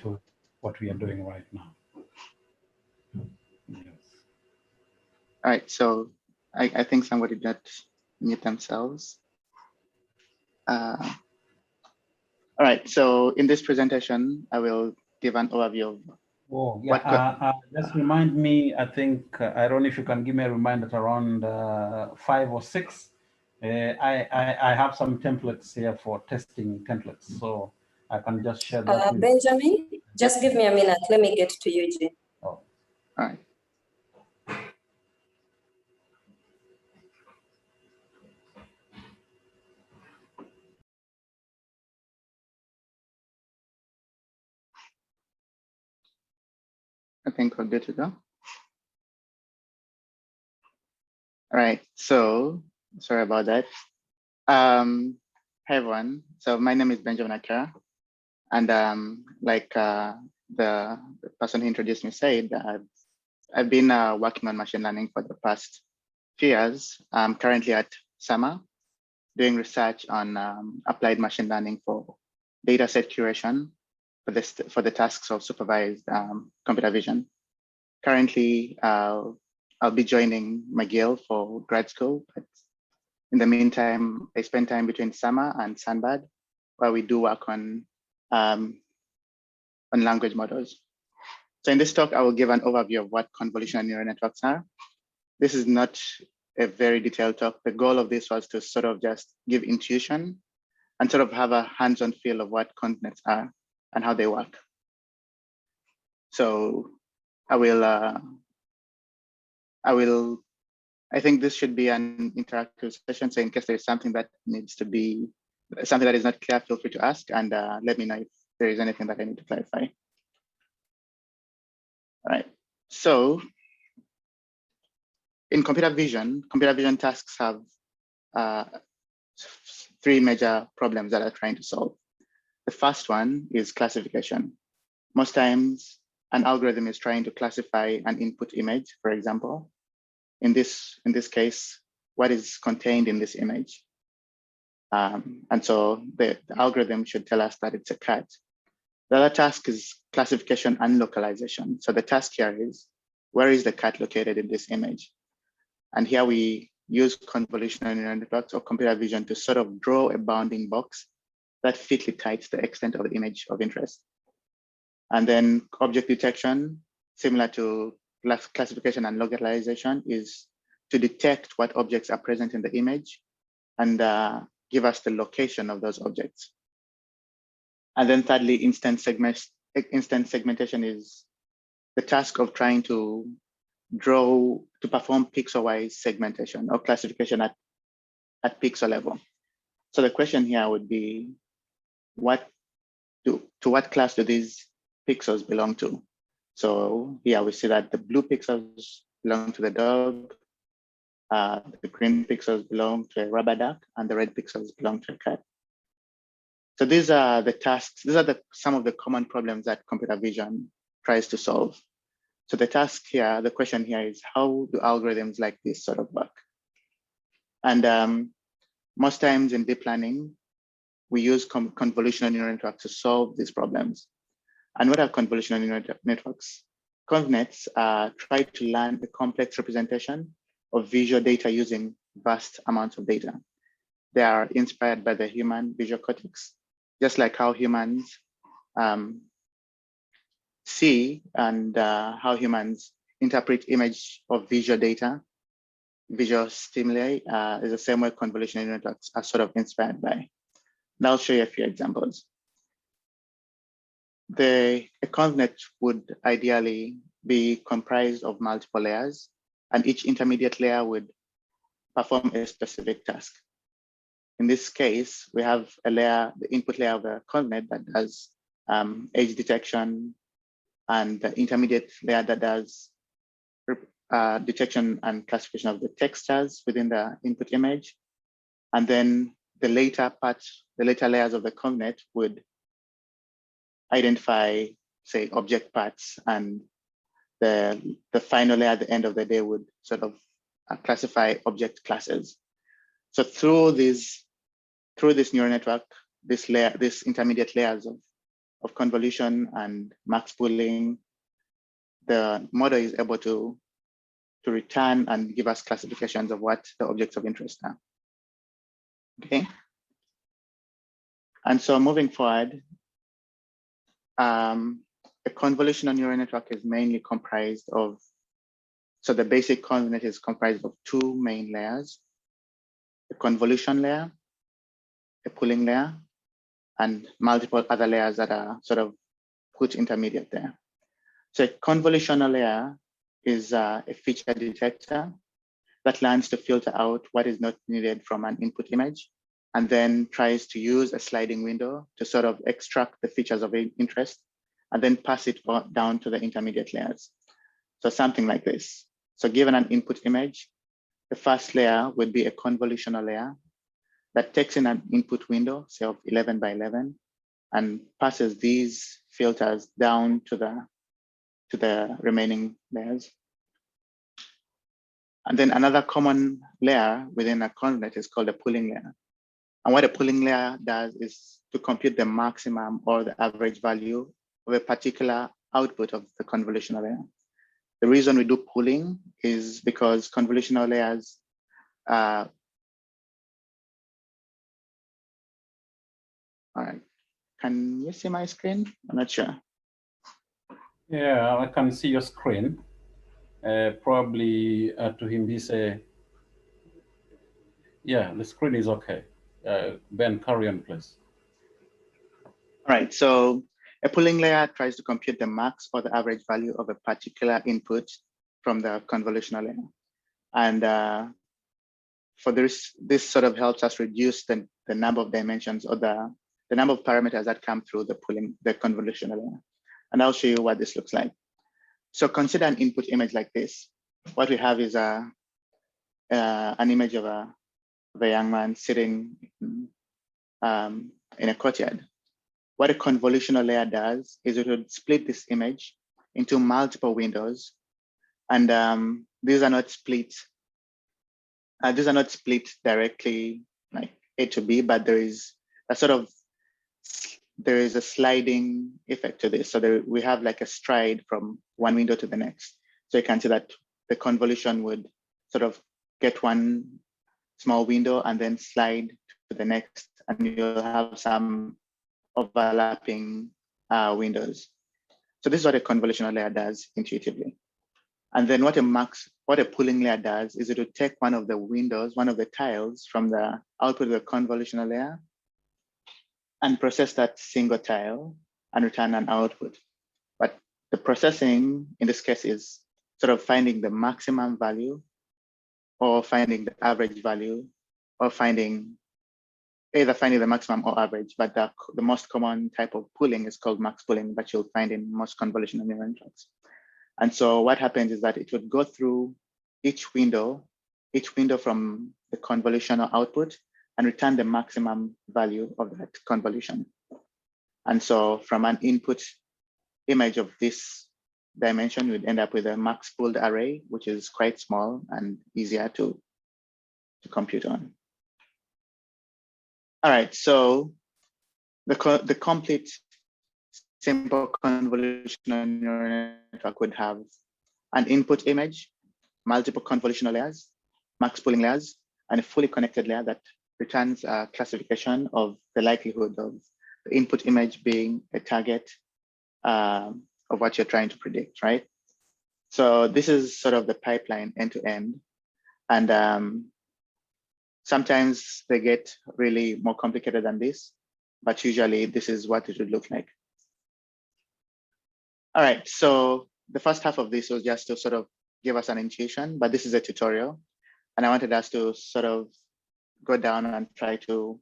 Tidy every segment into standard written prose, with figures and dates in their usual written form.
to what we are doing right now. Yes. All right, so I think somebody did mute themselves. All right, so in this presentation, I will give an overview of just remind me, I think, I don't know if you can give me a reminder at around 5 or 6. I have some templates here for testing templates, so I can just share that with Benjamin, just give me a minute. Let me get to Eugene. Oh. All right. I think we're good to go. All right, so sorry about that. Hey everyone, so my name is Benjamin Akera, and like the person who introduced me said, I've been working on machine learning for the past few years. I'm currently at SAMA doing research on applied machine learning for data set curation for the tasks of supervised computer vision. Currently, I'll be joining McGill for grad school, but in the meantime, I spend time between SAMA and Sandbad, where we do work on language models. So in this talk, I will give an overview of what convolutional neural networks are. This is not a very detailed talk. The goal of this was to sort of just give intuition and sort of have a hands-on feel of what convnets are and how they work. So I think this should be an interactive session. So in case there's something that needs to be, something that is not clear, feel free to ask and let me know if there is anything that I need to clarify. All right, so in computer vision tasks have 3 major problems that are trying to solve. The first one is classification. Most times, an algorithm is trying to classify an input image, for example. In this case, what is contained in this image? And so the algorithm should tell us that it's a cat. The other task is classification and localization. So the task here is, where is the cat located in this image? And here we use convolutional neural networks or computer vision to sort of draw a bounding box that fitly kites the extent of the image of interest. And then object detection, similar to classification and localization, is to detect what objects are present in the image and give us the location of those objects. And then thirdly, instant segmentation is the task of trying to perform pixel-wise segmentation or classification at pixel level. So the question here would be, to what class do these pixels belong to? So here we see that the blue pixels belong to the dog, the green pixels belong to a rubber duck, and the red pixels belong to a cat. So these are the tasks, some of the common problems that computer vision tries to solve. So the task here, the question here is, how do algorithms like this sort of work? And most times in deep learning, we use convolutional neural networks to solve these problems. And what are convolutional neural networks? Convnets try to learn a complex representation of visual data using vast amounts of data. They are inspired by the human visual cortex, just like how humans see and how humans interpret image of visual data, visual stimuli, is the same way convolutional neural networks are sort of inspired by. And I'll show you a few examples. A convnet would ideally be comprised of multiple layers, and each intermediate layer would perform a specific task. In this case, we have a layer, the input layer of a convnet that does age detection, and the intermediate layer that does detection and classification of the textures within the input image. And then the later layers of the convnet would identify, say, object parts, and the final layer at the end of the day would sort of classify object classes. So through this neural network, this intermediate layers of convolution and max pooling, the model is able to return and give us classifications of what the objects of interest are. Okay. And so moving forward, a convolutional neural network is mainly comprised of, so the basic convolution is comprised of two main layers: a convolution layer, a pooling layer, and multiple other layers that are sort of put intermediate there. So a convolutional layer is a feature detector that learns to filter out what is not needed from an input image, and then tries to use a sliding window to sort of extract the features of interest and then pass it down to the intermediate layers. So something like this. So given an input image, the first layer would be a convolutional layer that takes in an input window, say of 11 by 11, and passes these filters down to the remaining layers. And then another common layer within a convolution is called a pooling layer. And what a pooling layer does is to compute the maximum or the average value of a particular output of the convolutional layer. The reason we do pooling is because convolutional layers all right. Can you see my screen? I'm not sure. Yeah, I can see your screen. Probably to him, he say, yeah, the screen is okay. Ben, carry on, please. All right, so a pooling layer tries to compute the max or the average value of a particular input from the convolutional layer. And for this sort of helps us reduce the number of dimensions or the number of parameters that come through the convolutional layer. And I'll show you what this looks like. So consider an input image like this. What we have is an image of a young man sitting in a courtyard. What a convolutional layer does is it would split this image into multiple windows, and these are not split directly like A to B, but there is a sliding effect to this. So we have like a stride from one window to the next. So you can see that the convolution would sort of get one small window and then slide to the next, and you'll have some overlapping windows. So this is what a convolutional layer does intuitively. And then what a pooling layer does is it will take one of the windows, one of the tiles from the output of the convolutional layer, and process that single tile and return an output. But the processing in this case is sort of finding the maximum value, or finding the average value, or either finding the maximum or average. But the most common type of pooling is called max pooling, that you'll find in most convolutional neural networks. And so what happens is that it would go through each window from the convolutional output and return the maximum value of that convolution. And so from an input image of this dimension, we'd end up with a max pooled array, which is quite small and easier to compute on. All right, so the complete simple convolutional neural network would have an input image, multiple convolutional layers, max pooling layers, and a fully connected layer that returns a classification of the likelihood of the input image being a target of what you're trying to predict, right? So this is sort of the pipeline end to end. And sometimes they get really more complicated than this, but usually this is what it would look like. All right, so the first half of this was just to sort of give us an intuition, but this is a tutorial. And I wanted us to sort of go down and try to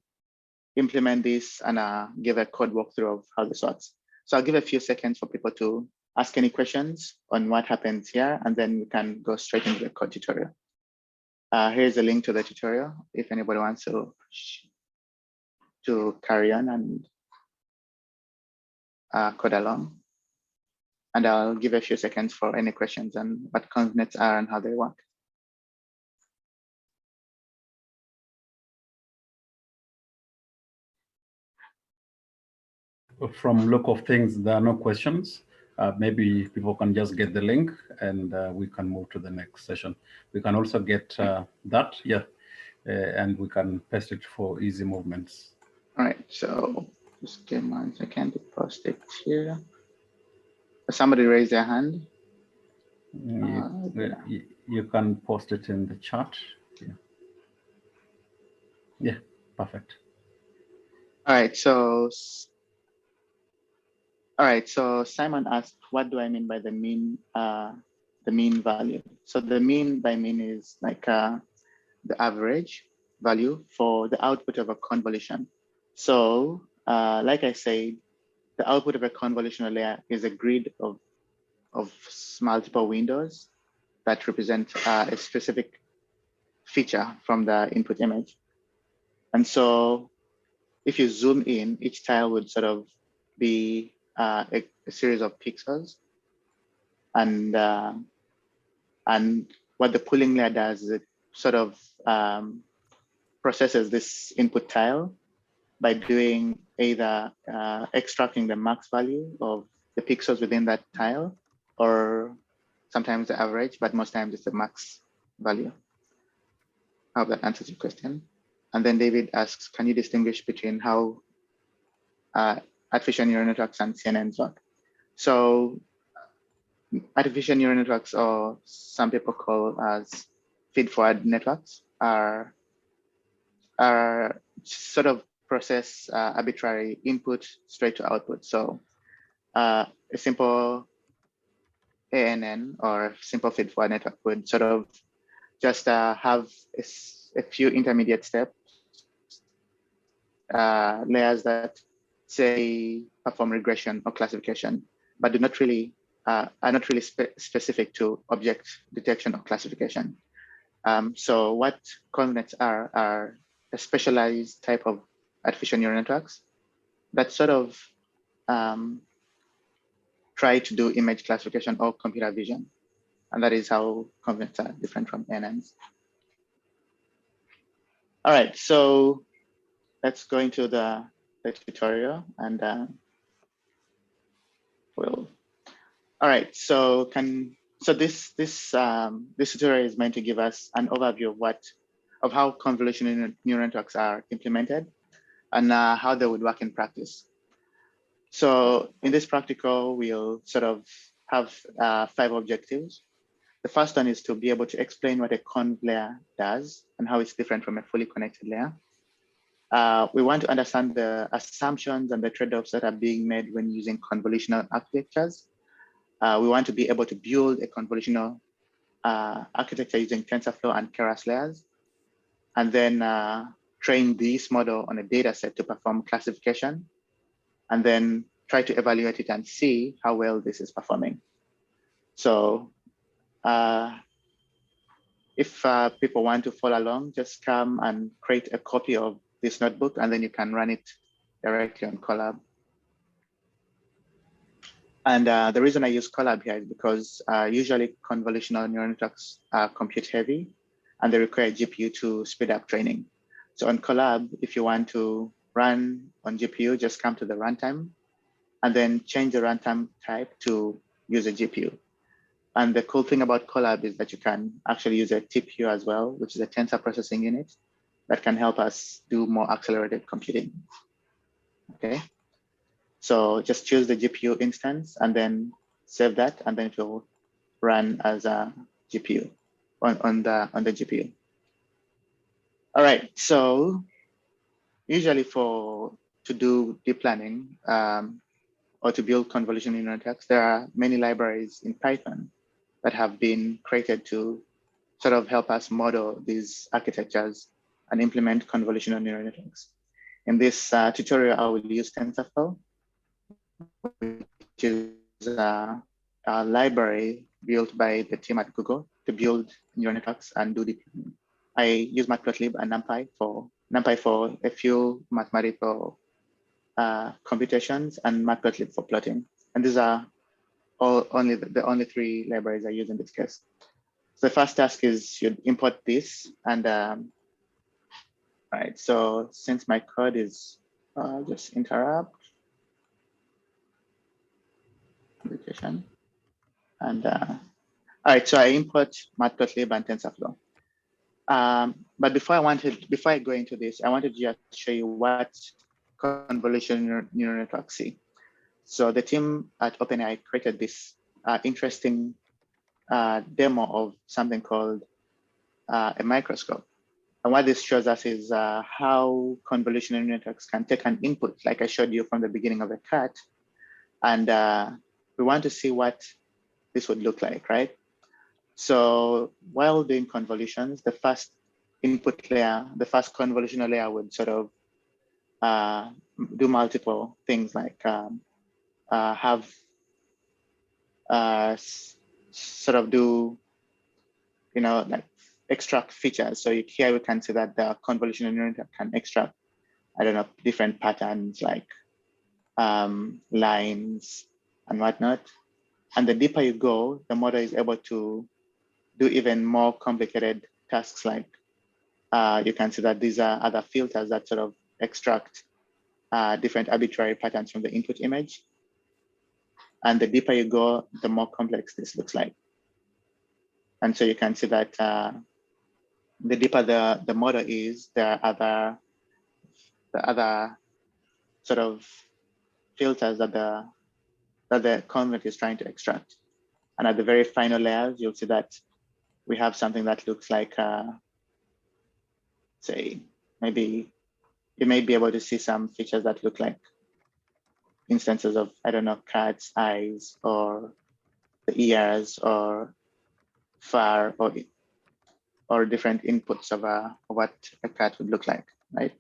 implement this and give a code walkthrough of how this works. So I'll give a few seconds for people to ask any questions on what happens here, and then we can go straight into the code tutorial. Here's a link to the tutorial if anybody wants to carry on and code along. And I'll give a few seconds for any questions on what convnets are and how they work. from look of things, there are no questions. Maybe people can just get the link and we can move to the next session. We can also get that, yeah, and we can paste it for easy movements. All right, so just give 1 second to post it here. Somebody raise their hand. You can post it in the chat. Yeah, yeah, perfect. All right, so Simon asked, what do I mean by the mean value? So the mean by mean is like the average value for the output of a convolution. So like I said, the output of a convolutional layer is a grid of multiple windows that represent a specific feature from the input image. And so if you zoom in, each tile would sort of be a series of pixels. And what the pooling layer does is it sort of processes this input tile by doing either extracting the max value of the pixels within that tile, or sometimes the average, but most times it's the max value. I hope that answers your question. And then David asks, can you distinguish between how artificial neural networks and CNNs work? So artificial neural networks, or some people call as feed-forward networks, are sort of process arbitrary input straight to output. So a simple ANN or simple feed-forward network would sort of just have a few intermediate steps, layers that say perform regression or classification, but are not really specific to object detection or classification. So what convnets are a specialized type of artificial neural networks that sort of try to do image classification or computer vision. And that is how convnets are different from ANNs. All right, so let's go into the tutorial and all right, so this tutorial is meant to give us an overview of how convolutional neural networks are implemented and how they would work in practice. So in this practical, we'll sort of have 5 objectives. The first one is to be able to explain what a conv layer does and how it's different from a fully connected layer. We want to understand the assumptions and the trade-offs that are being made when using convolutional architectures. We want to be able to build a convolutional architecture using TensorFlow and Keras layers, and then train this model on a data set to perform classification, and then try to evaluate it and see how well this is performing. So if people want to follow along, just come and create a copy of this notebook, and then you can run it directly on Colab. And the reason I use Colab here is because usually convolutional neural networks are compute heavy and they require GPU to speed up training. So on Colab, if you want to run on GPU, just come to the runtime and then change the runtime type to use a GPU. And the cool thing about Colab is that you can actually use a TPU as well, which is a tensor processing unit that can help us do more accelerated computing. Okay. So just choose the GPU instance and then save that, and then it will run as a GPU on the GPU. All right, so usually to do deep learning or to build convolutional neural networks, there are many libraries in Python that have been created to sort of help us model these architectures and implement convolutional neural networks. In this tutorial, I will use TensorFlow, which is a library built by the team at Google to build neural networks and do deep learning. I use Matplotlib and NumPy for a few mathematical computations and Matplotlib for plotting. And these are the only 3 libraries I use in this case. So the first task is you import this, and right. So since my code is just interrupt. application. And all right, so I import matplotlib and TensorFlow. But before I go into this, I wanted to just show you what convolutional neural networks see. So the team at OpenAI created this interesting demo of something called a microscope. And what this shows us is how convolutional networks can take an input, like I showed you from the beginning of a cat, and we want to see what this would look like, right? So while doing convolutions, the first input layer, the first convolutional layer would sort of do multiple things like have sort of do, like extract features. So here we can see that the convolutional neural network can extract, I don't know, different patterns like lines and whatnot. And the deeper you go, the model is able to do even more complicated tasks like you can see that these are other filters that sort of extract different arbitrary patterns from the input image. And the deeper you go, the more complex this looks like. And so you can see that the deeper the model is, there are other sort of filters that the convert is trying to extract. And at the very final layers, you'll see that we have something that looks like, say, maybe you may be able to see some features that look like instances of, I don't know, cat's eyes or the ears or fur or different inputs of what a cat would look like, right?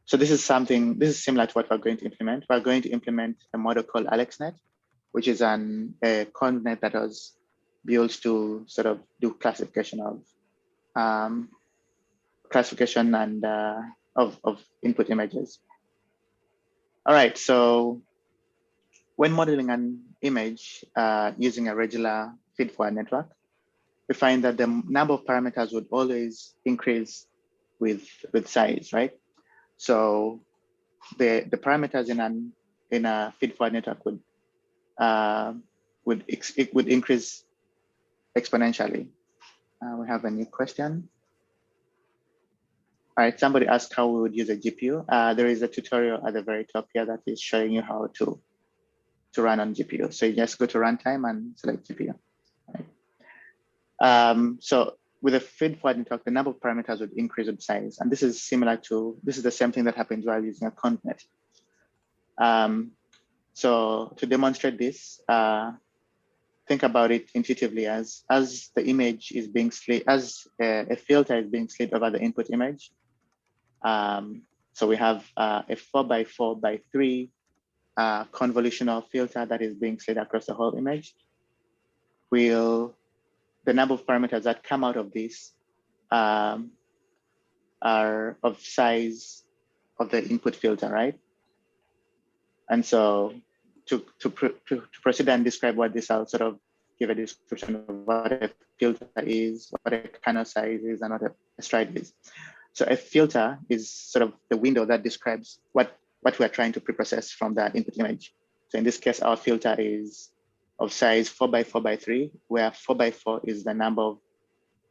So this is similar to what we're going to implement. We're going to implement a model called AlexNet, which is a convnet that was built to sort of do classification and of input images. All right, so when modeling an image using a regular feed-forward network, we find that the number of parameters would always increase with size, right? So the parameters in a feed-forward network would increase exponentially. We have a new question. All right, somebody asked how we would use a GPU. There is a tutorial at the very top here that is showing you how to run on GPU. So you just go to runtime and select GPU. Right? So with a feed-forward network, the number of parameters would increase with size. And this is the same thing that happens while using a convnet. So to demonstrate this, think about it intuitively as the image is being slid, as a filter is being slid over the input image. So we have a 4x4x3 convolutional filter that is being slid across the whole image. The number of parameters that come out of this are of size of the input filter, right? And so to proceed and describe what this, I'll sort of give a description of what a filter is, what a kernel size is, and what a stride is. So a filter is sort of the window that describes what we're trying to preprocess from the input image. So in this case, our filter is of size 4x4x3, where 4x4 is the number of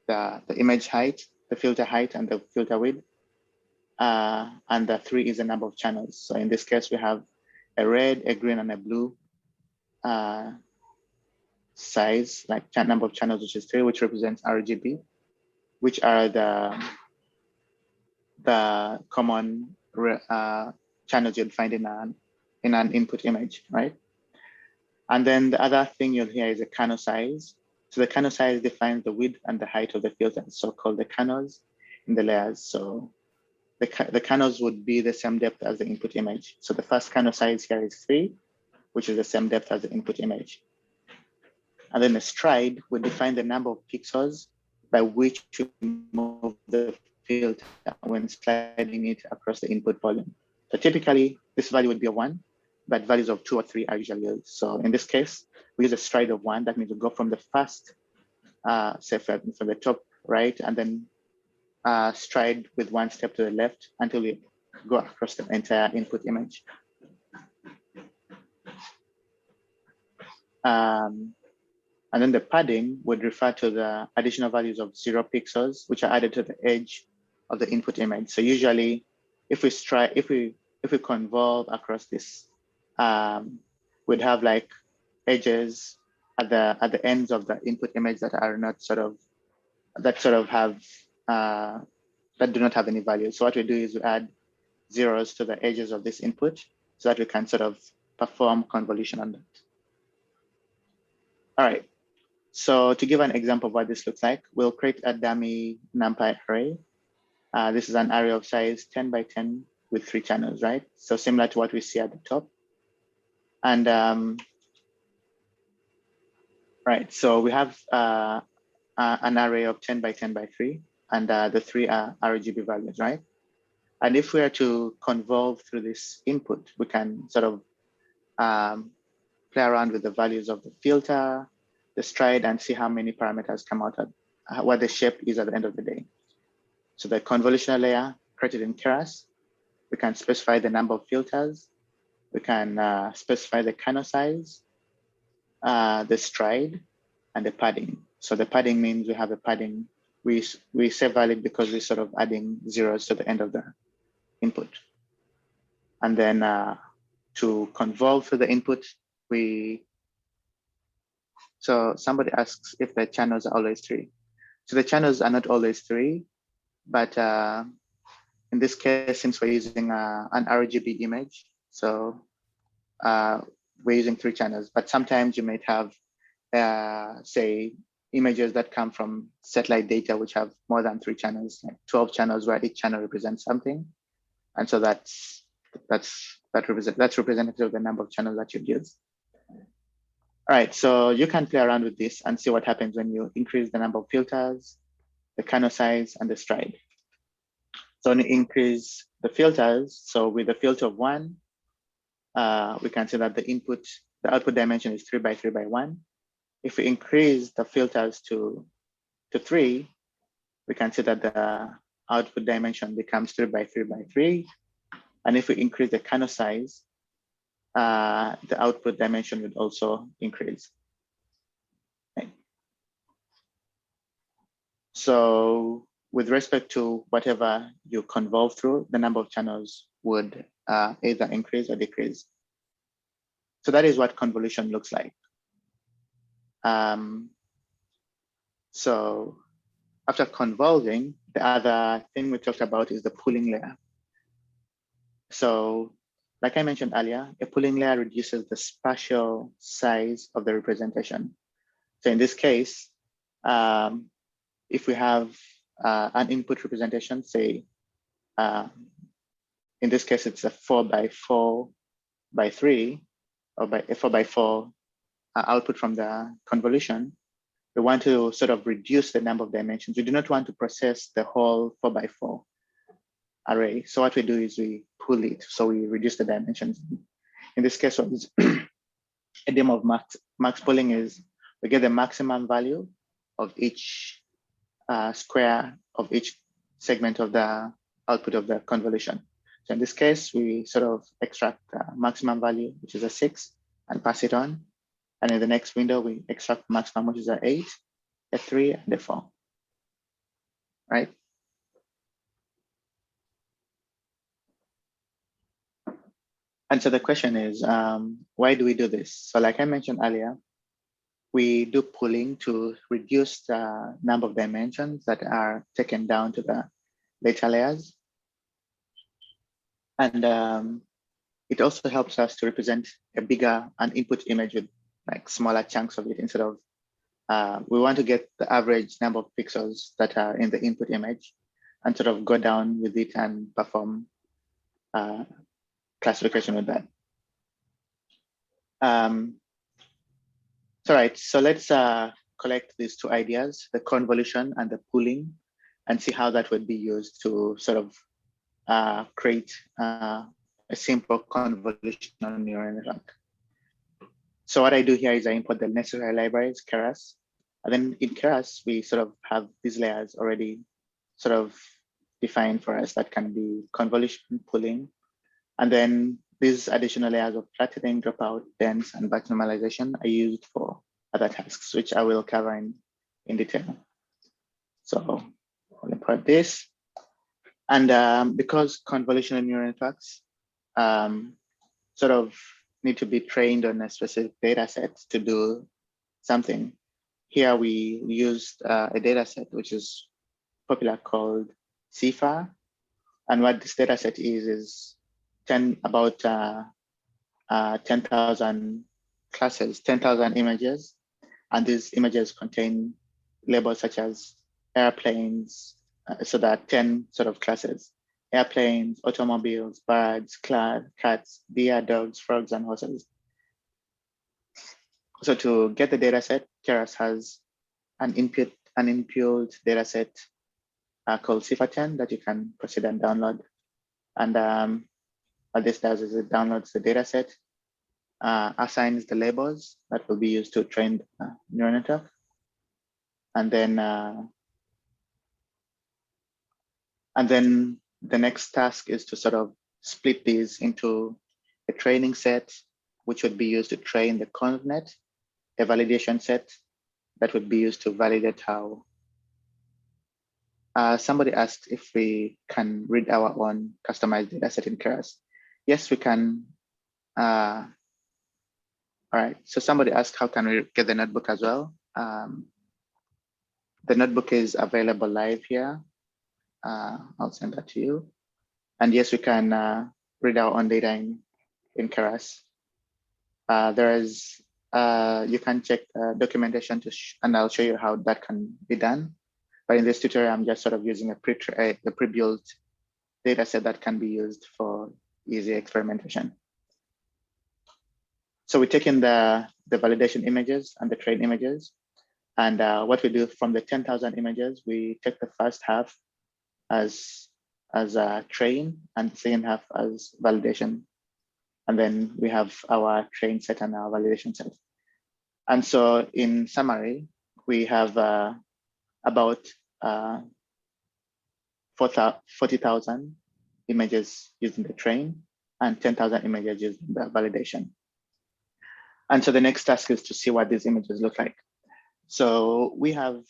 the image height, the filter height, and the filter width. And the 3 is the number of channels. So in this case, we have a red, a green, and a blue size, like number of channels, which is 3, which represents RGB, which are the common channels you'd find in an input image, right? And then the other thing you'll hear is a kernel size. So the kernel size defines the width and the height of the filter, so-called the kernels in the layers. So the kernels would be the same depth as the input image. So the first kernel size here is 3, which is the same depth as the input image. And then a stride would define the number of pixels by which you move the filter when sliding it across the input volume. So typically, this value would be a 1, but values of 2 or 3 are usually used. So in this case, we use a stride of 1. That means we go from the first, say from the top right, and then stride with 1 step to the left until we go across the entire input image. And then the padding would refer to the additional values of 0 pixels, which are added to the edge of the input image. So usually, if we convolve across this, we'd have like edges at the ends of the input image that are not that do not have any value. So what we do is we add zeros to the edges of this input so that we can sort of perform convolution on that. All right. So to give an example of what this looks like, we'll create a dummy NumPy array. This is an array of size 10 by 10 with 3 channels, right? So similar to what we see at the top. And right, so we have an array of 10 by 10 by 3, and the 3 are RGB values, right? And if we are to convolve through this input, we can sort of play around with the values of the filter, the stride, and see how many parameters come out at what the shape is at the end of the day. So the convolutional layer created in Keras, we can specify the number of filters, we can specify the kernel size, the stride, and the padding. So the padding means we have a padding. We say valid because we're sort of adding zeros to the end of the input. And then to convolve through the input, so somebody asks if the channels are always 3. So the channels are not always 3, but in this case, since we're using an RGB image, so we're using 3 channels, but sometimes you might have, say, images that come from satellite data, which have more than 3 channels, like 12 channels, where each channel represents something. And so that's representative of the number of channels that you'd use. All right, so you can play around with this and see what happens when you increase the number of filters, the kernel size, and the stride. So when you increase the filters, so with a filter of 1, we can see that the output dimension is 3 by 3 by 1. If we increase the filters to 3, we can see that the output dimension becomes 3 by 3 by 3. And if we increase the kernel size, the output dimension would also increase. Okay. So with respect to whatever you convolve through, the number of channels would either increase or decrease. So that is what convolution looks like. So after convolving, the other thing we talked about is the pooling layer. So like I mentioned earlier, a pooling layer reduces the spatial size of the representation. So in this case, if we have an input representation, say, in this case, it's a 4 by 4 by 3, or by a 4 by 4 output from the convolution, we want to sort of reduce the number of dimensions. We do not want to process the whole 4 by 4 array. So what we do is we pool it. So we reduce the dimensions. In this case, a demo of max pooling is we get the maximum value of each square of each segment of the output of the convolution. So in this case, we sort of extract maximum value, which is a 6, and pass it on. And in the next window, we extract maximum, which is a 8, a 3, and a 4, right? And so the question is, why do we do this? So like I mentioned earlier, we do pooling to reduce the number of dimensions that are taken down to the later layers. And it also helps us to represent an input image with like smaller chunks of it instead of, we want to get the average number of pixels that are in the input image and sort of go down with it and perform classification with that. So let's collect these 2 ideas, the convolution and the pooling, and see how that would be used to sort of create a simple convolutional neural network. So what I do here is I import the necessary libraries, Keras, and then in Keras, we sort of have these layers already sort of defined for us that can be convolution, pooling, and then these additional layers of flattening, dropout, dense, and batch normalization are used for other tasks, which I will cover in detail. So I'll import this. And because convolutional neural networks sort of need to be trained on a specific data set to do something, here we used a data set which is popular called CIFAR. And what this data set is about 10,000 classes, 10,000 images. And these images contain labels such as airplanes, so there are 10 sort of classes: airplanes, automobiles, birds, cats, deer, dogs, frogs, and horses. So to get the data set, Keras has an input data set called CIFAR10 that you can proceed and download. And what this does is it downloads the data set, assigns the labels that will be used to train neural network, and then the next task is to sort of split these into a training set, which would be used to train the ConvNet, a validation set that would be used to validate how. Somebody asked if we can read our own customized data set in Keras. Yes, we can. All right, so somebody asked how can we get the notebook as well? The notebook is available live here. I'll send that to you. And yes, we can read our own data in Keras. You can check documentation and I'll show you how that can be done. But in this tutorial, I'm just sort of using a pre-built data set that can be used for easy experimentation. So we take in the validation images and the train images. And what we do from the 10,000 images, we take the first half as a train and the second half as validation. And then we have our train set and our validation set. And so in summary, we have about 40,000 images using the train and 10,000 images using the validation. And so the next task is to see what these images look like. So we have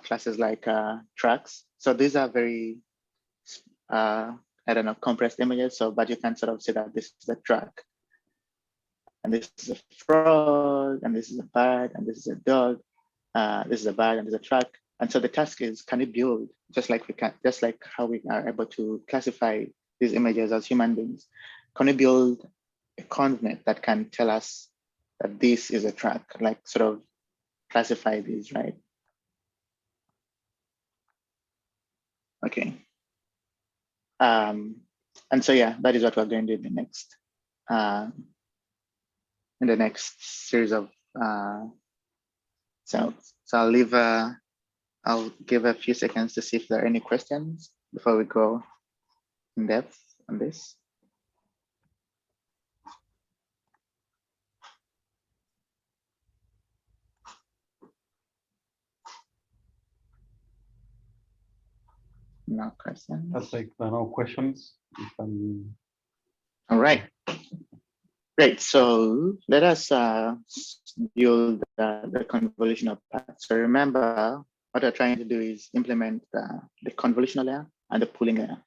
classes like tracks. So these are very, compressed images. So, but you can sort of see that this is a track. And this is a frog, and this is a bird, and this is a dog. This is a bird, and this is a track. And so the task is, can you build, just like how we are able to classify these images as human beings, can you build a ConvNet that can tell us that this is a track, like sort of classify these, right? Okay. And so, yeah, that is what we're going to do in the next series of cells. So I'll give a few seconds to see if there are any questions before we go in depth on this. No questions. That's like there are no questions. All right. Great. So let us build the convolutional path. So remember, what we're trying to do is implement the convolutional layer and the pooling layer.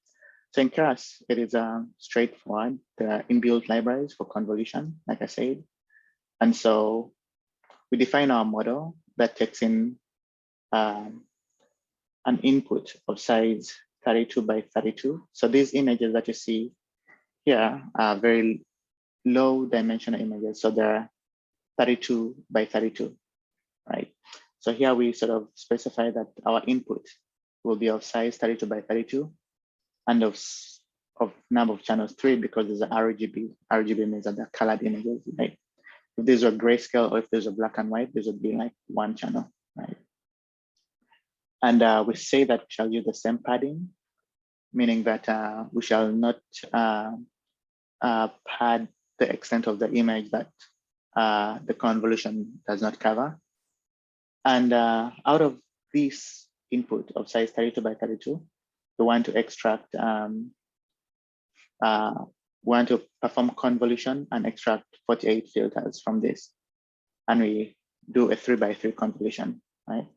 So in Keras, it is straightforward. There are inbuilt libraries for convolution, like I said. And so we define our model that takes in an input of size 32 by 32. So these images that you see here are very low dimensional images. So they're 32 by 32, right? So here we sort of specify that our input will be of size 32 by 32 and of number of channels 3 because there's an RGB. RGB means that they're colored images, right? If these are grayscale or if there's a black and white, this would be like one channel, right? And we say that we shall use the same padding, meaning that we shall not pad the extent of the image that the convolution does not cover. And out of this input of size 32 by 32, we want to extract want to perform convolution and extract 48 filters from this. And we do a 3x3 convolution, right?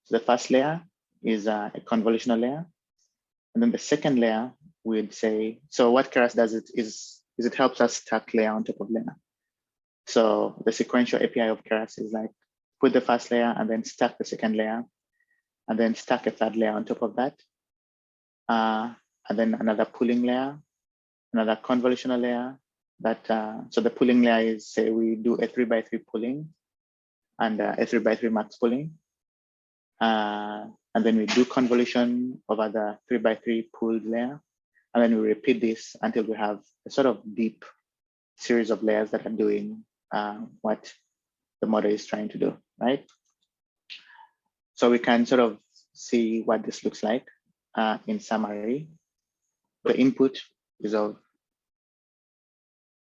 So the first layer is a convolutional layer. And then the second layer, we'd say, so what Keras does is it helps us stack layer on top of layer. So the sequential API of Keras is like, put the first layer and then stack the second layer, and then stack a third layer on top of that. And then another pooling layer, another convolutional layer. So the pooling layer is, say we do a 3x3 pooling and a 3x3 max pooling. And then we do convolution over the 3x3 pooled layer. And then we repeat this until we have a sort of deep series of layers that are doing what the model is trying to do, right? So we can sort of see what this looks like in summary. The input is of,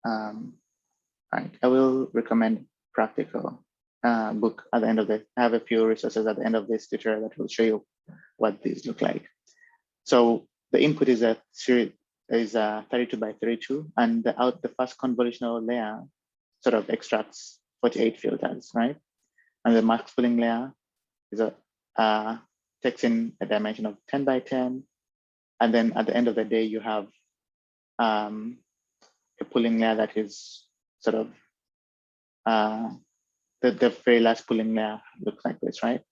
right, I will recommend practical book at the end of the, I have a few resources at the end of this tutorial that will show you what these look like. So the input is a series, is a 32x32, and the first convolutional layer sort of extracts 48 filters, right? And the max pooling layer is takes in a dimension of 10x10. And then at the end of the day, you have a pooling layer that is sort of, the very last pooling layer looks like this, right?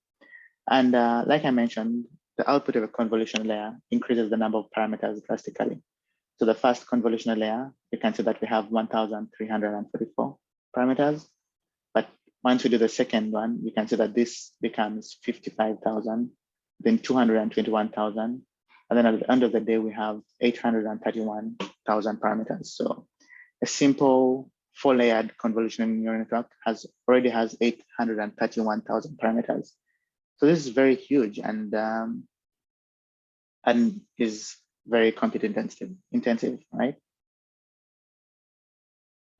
And like I mentioned, the output of a convolution layer increases the number of parameters drastically. So the first convolutional layer, you can see that we have 1,344 parameters. But once we do the second one, you can see that this becomes 55,000, then 221,000. And then at the end of the day, we have 831,000 parameters. So a simple 4-layered convolutional neural network already has 831,000 parameters. So this is very huge and is very compute intensive, right?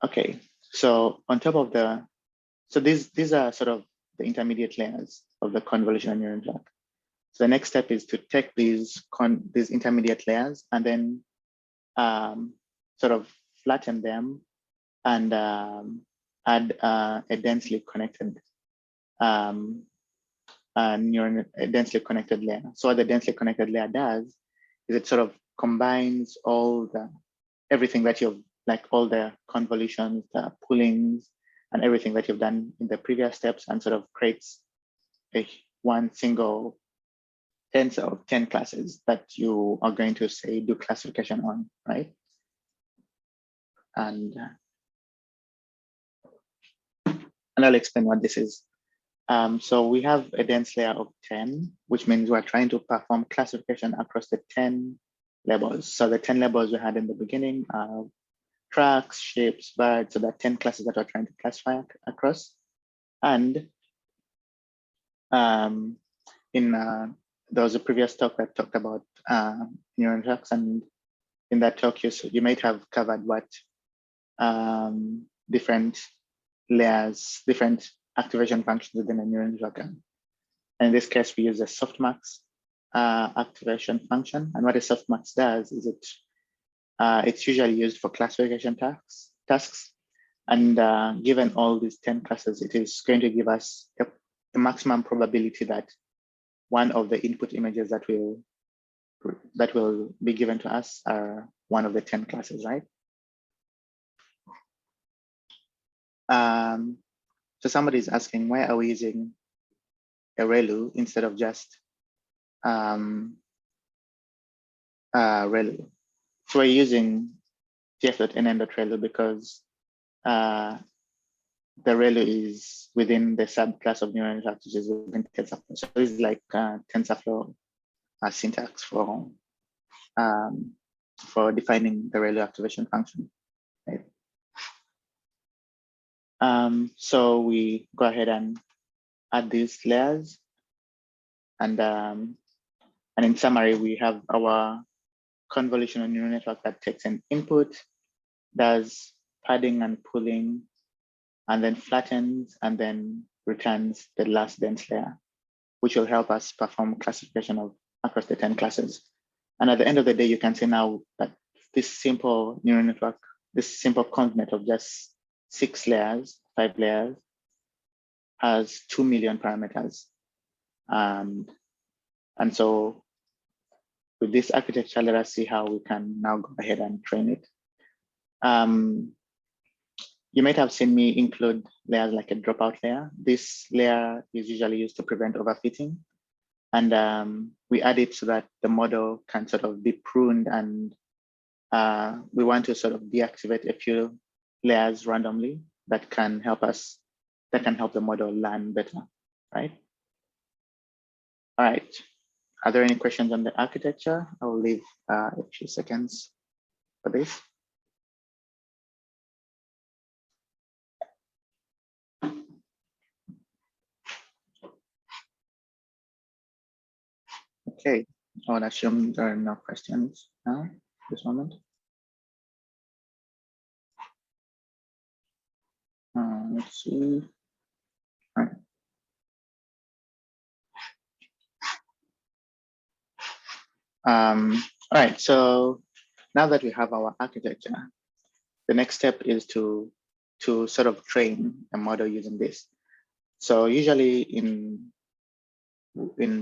Okay, so on top of so these are sort of the intermediate layers of the convolutional neural network. So the next step is to take these intermediate layers and then sort of flatten them and add a densely connected densely connected layer. So what the densely connected layer does is it sort of combines everything that you've, like all the convolutions, the poolings, and everything that you've done in the previous steps, and sort of creates one single tensor of 10 classes that you are going to say do classification on, right? And I'll explain what this is. So we have a dense layer of 10, which means we're trying to perform classification across the 10 labels. So the 10 labels we had in the beginning are tracks, shapes, birds, so there are 10 classes that we're trying to classify across. And there was a previous talk that talked about neural networks, and in that talk you might have covered what different layers, different activation functions within a neural network. And in this case, we use a softmax activation function. And what a softmax does is it's usually used for classification tasks. And given all these 10 classes, it is going to give us a maximum probability that one of the input images that will be given to us are one of the 10 classes, right? So somebody is asking, why are we using a ReLU instead of just ReLU? So we're using tf.nn.relu because the ReLU is within the subclass of neural networks, which is within TensorFlow. So it's like TensorFlow syntax for defining the ReLU activation function. Right? So we go ahead and add these layers, and in summary, we have our convolutional neural network that takes an input, does padding and pooling, and then flattens, and then returns the last dense layer, which will help us perform classification across the 10 classes. And at the end of the day, you can see now that this simple neural network, this simple convnet of just 6 layers, 5 layers, has 2 million parameters. And so with this architecture, let us see how we can now go ahead and train it. You might have seen me include layers like a dropout layer. This layer is usually used to prevent overfitting. And we add it so that the model can sort of be pruned, and we want to sort of deactivate a few layers randomly that can help the model learn better, right? All right. Are there any questions on the architecture? I will leave a few seconds for this. Okay, I would assume there are no questions now at this moment. Let's see. All right. All right, so now that we have our architecture, the next step is to sort of train a model using this. So usually in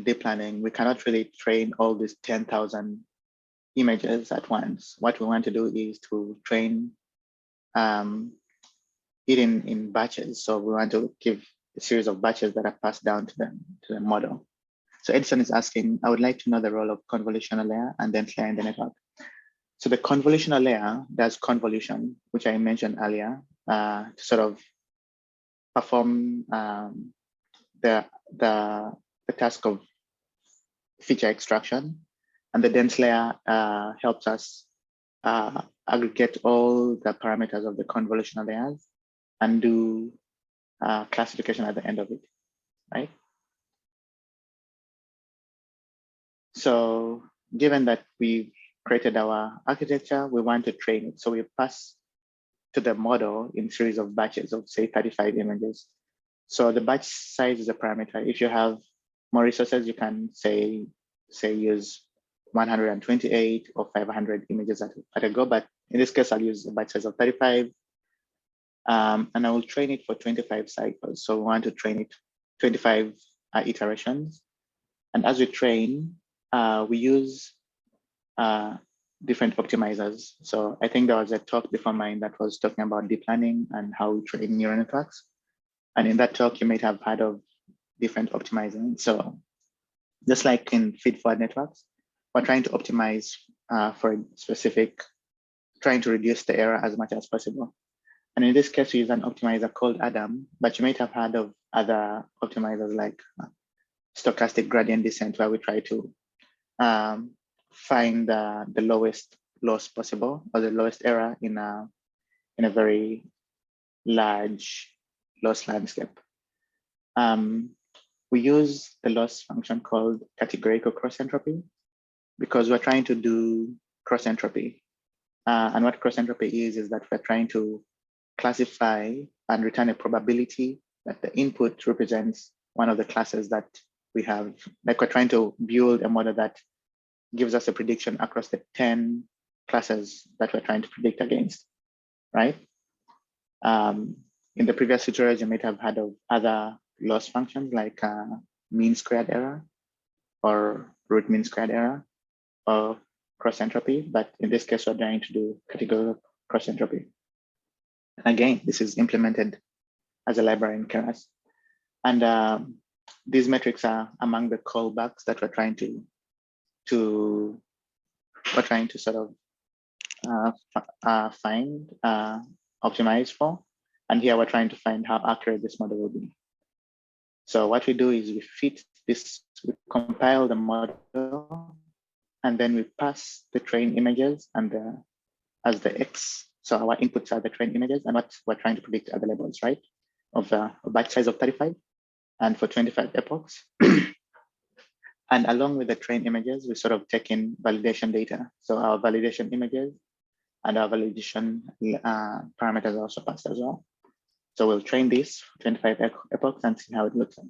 deep learning, we cannot really train all these 10,000 images at once. What we want to do is to train it in batches. So we want to give a series of batches that are passed down to the model. So Edison is asking, I would like to know the role of convolutional layer and then layer in the network. So the convolutional layer does convolution, which I mentioned earlier, to sort of perform the task of feature extraction. And the dense layer helps us aggregate all the parameters of the convolutional layers and do classification at the end of it, right? So given that we created our architecture, we want to train it. So we pass to the model in series of batches of say 35 images. So the batch size is a parameter. If you have more resources, you can say use 128 or 500 images at a go. But in this case, I'll use a batch size of 35. And I will train it for 25 cycles. So we want to train it 25 iterations. And as we train, we use different optimizers. So I think there was a talk before mine that was talking about deep learning and how we train neural networks. And in that talk, you might have heard of different optimizing. So just like in feed-forward networks, we're trying to optimize for a specific, trying to reduce the error as much as possible. And in this case, we use an optimizer called Adam, but you might have heard of other optimizers like stochastic gradient descent, where we try to find the lowest loss possible, or the lowest error in a very large loss landscape. We use the loss function called categorical cross entropy because we're trying to do cross entropy. And what cross entropy is that we're trying to classify and return a probability that the input represents one of the classes that we have. Like we're trying to build a model that gives us a prediction across the 10 classes that we're trying to predict against, right? In the previous tutorials, you might have heard of other loss functions like mean squared error or root mean squared error or cross entropy, but in this case, we're trying to do categorical cross entropy. Again, this is implemented as a library in Keras. And these metrics are among the callbacks that we're trying to sort of find, optimize for. And here we're trying to find how accurate this model will be. So what we do is we fit this, we compile the model, and then we pass the trained images and as the X. So our inputs are the trained images, and what we're trying to predict are the labels, right? Of a batch size of 35 and for 25 epochs. And along with the trained images, we sort of take in validation data. So our validation images and our validation parameters are also passed as well. So we'll train this 25 epochs and see how it looks like.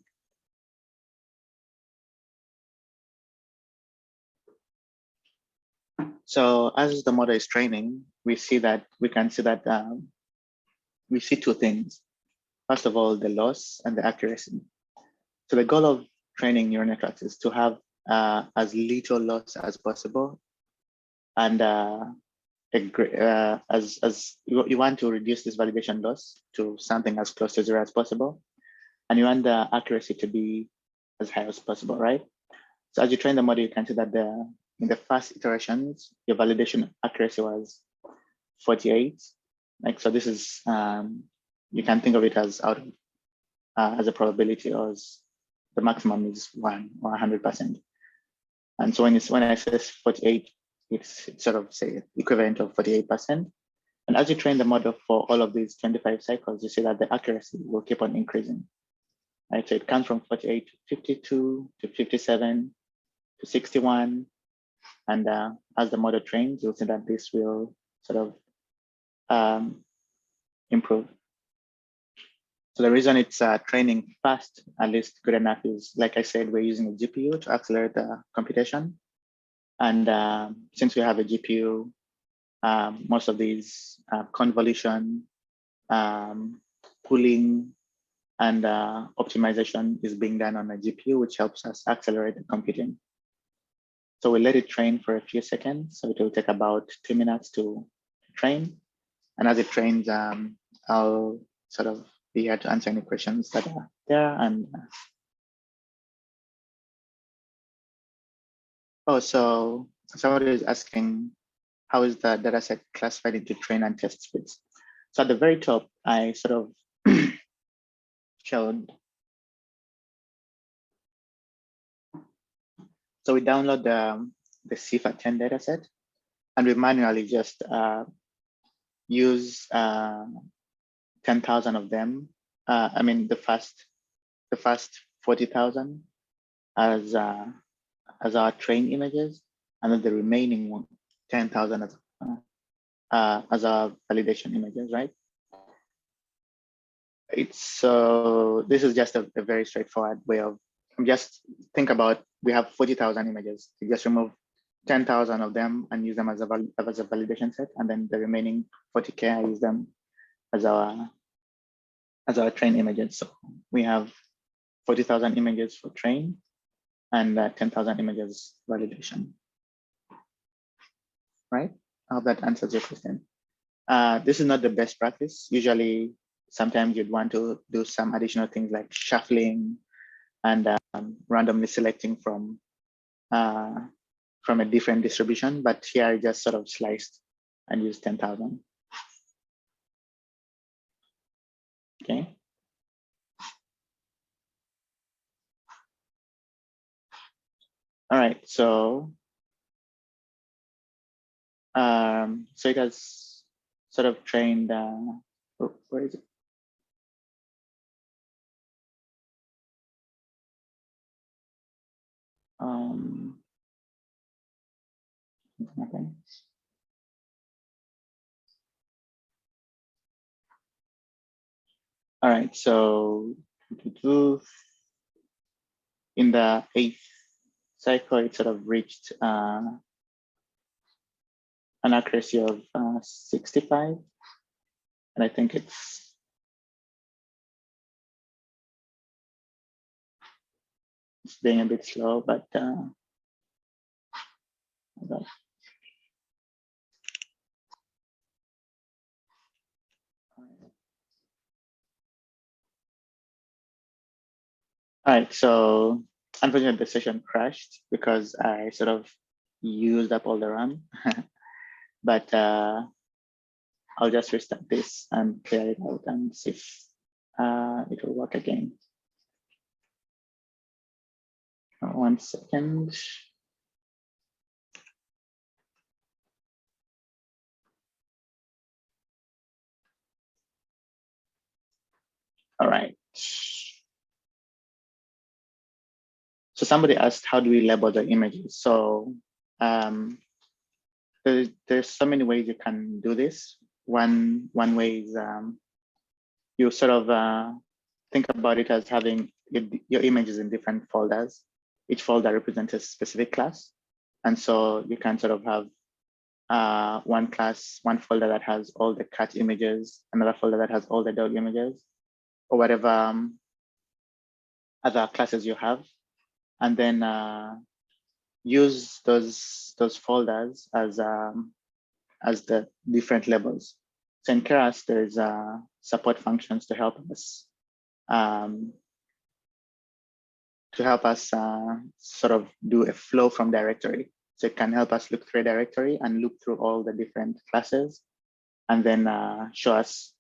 So as the model is training, we see that we see two things. First of all, the loss and the accuracy. So the goal of training neural networks is to have as little loss as possible, and as you want to reduce this validation loss to something as close to zero as possible, and you want the accuracy to be as high as possible, right? So as you train the model, you can see that in the first iterations, your validation accuracy was 48. Like, so this is, you can think of it as out of, as a probability, or as the maximum is 1 or 100%. And so when I say 48, it's sort of say equivalent of 48%. And as you train the model for all of these 25 cycles, you see that the accuracy will keep on increasing. Right, so it comes from 48 to 52 to 57 to 61. And as the model trains, you'll see that this will sort of improve. So the reason it's training fast, at least good enough, is, like I said, we're using a GPU to accelerate the computation. And since we have a GPU, most of these convolution, pooling, and optimization is being done on a GPU, which helps us accelerate the computing. So we let it train for a few seconds. So it will take about 2 minutes to train. And as it trains, I'll sort of be here to answer any questions that are there. And so somebody is asking, how is the data set classified into train and test speeds? So at the very top, I sort of showed. So we download the CIFAR10 dataset, and we manually just use 10,000 of them. I mean, the first 40,000 as our train images, and then the remaining 10,000 as our validation images, right? So this is just a very straightforward way of, just think about, we have 40,000 images. You just remove 10,000 of them and use them as a validation set, and then the remaining 40K, I use them as our train images. So we have 40,000 images for train and 10,000 images validation. Right? I hope that answers your question. This is not the best practice. Usually, sometimes you'd want to do some additional things like shuffling and randomly selecting from a different distribution, but here I just sort of sliced and used 10,000. Okay. All right, so it has sort of trained, where is it? Okay. All right, so in the 8th cycle, it sort of reached an accuracy of 65, and I think it's being a bit slow, but all right, so unfortunately the session crashed because I sort of used up all the RAM, but I'll just restart this and clear it out and see if it will work again. 1 second. All right. So somebody asked, how do we label the images? So there's so many ways you can do this. One way is you sort of think about it as having your images in different folders. Each folder represents a specific class. And so you can sort of have one class, one folder that has all the cat images, another folder that has all the dog images, or whatever other classes you have, and then use those folders as the different labels. So in Keras, there's support functions to help us sort of do a flow from directory. So it can help us look through a directory and look through all the different classes, and then show us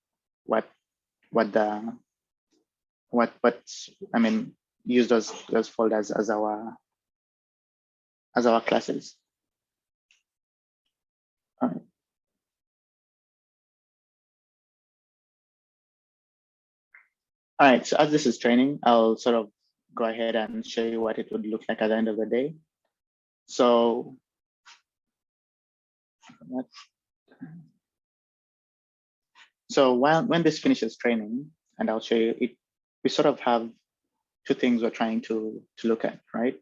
use those folders as our classes. All right. All right, so as this is training, I'll sort of go ahead and show you what it would look like at the end of the day. So when this finishes training, and I'll show you it, we sort of have two things we're trying to look at, right?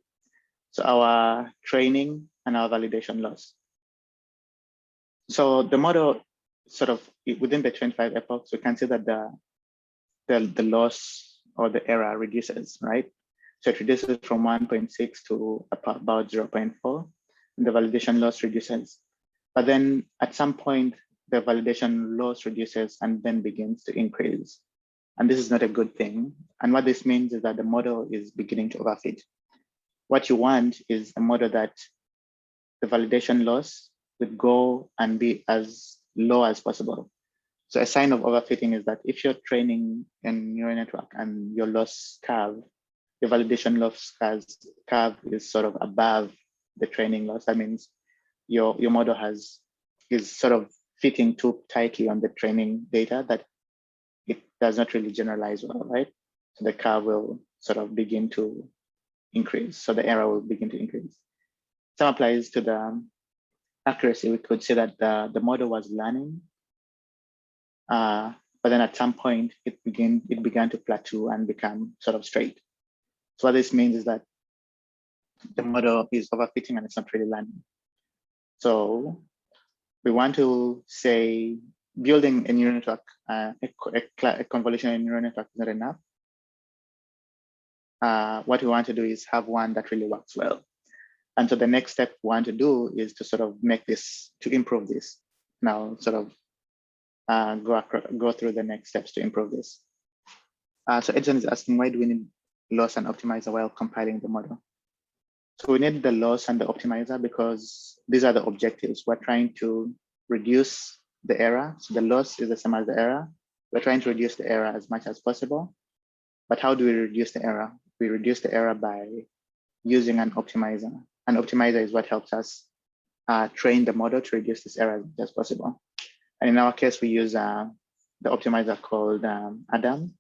So our training and our validation loss. So the model sort of within the 25 epochs, we can see that the loss or the error reduces, right? So it reduces from 1.6 to about 0.4, and the validation loss reduces. But then at some point, the validation loss reduces and then begins to increase. And this is not a good thing. And what this means is that the model is beginning to overfit. What you want is a model that the validation loss would go and be as low as possible. So a sign of overfitting is that if you're training a neural network and your loss curve, your validation loss curve is sort of above the training loss. That means your model is sort of fitting too tightly on the training data that it does not really generalize well, right? So the curve will sort of begin to increase. So the error will begin to increase. Same applies to the accuracy. We could say that the model was learning, but then at some point it began to plateau and become sort of straight. So what this means is that the model is overfitting and it's not really learning. So we want to say building a neural network, a convolutional neural network is not enough. What we want to do is have one that really works well. And so the next step we want to do is to sort of to improve this. Now sort of go through the next steps to improve this. So Edson is asking, why do we need loss and optimizer while compiling the model? So we need the loss and the optimizer because these are the objectives. We're trying to reduce the error. So the loss is the same as the error. We're trying to reduce the error as much as possible. But how do we reduce the error? We reduce the error by using an optimizer. An optimizer is what helps us train the model to reduce this error as much as possible. And in our case, we use the optimizer called Adam.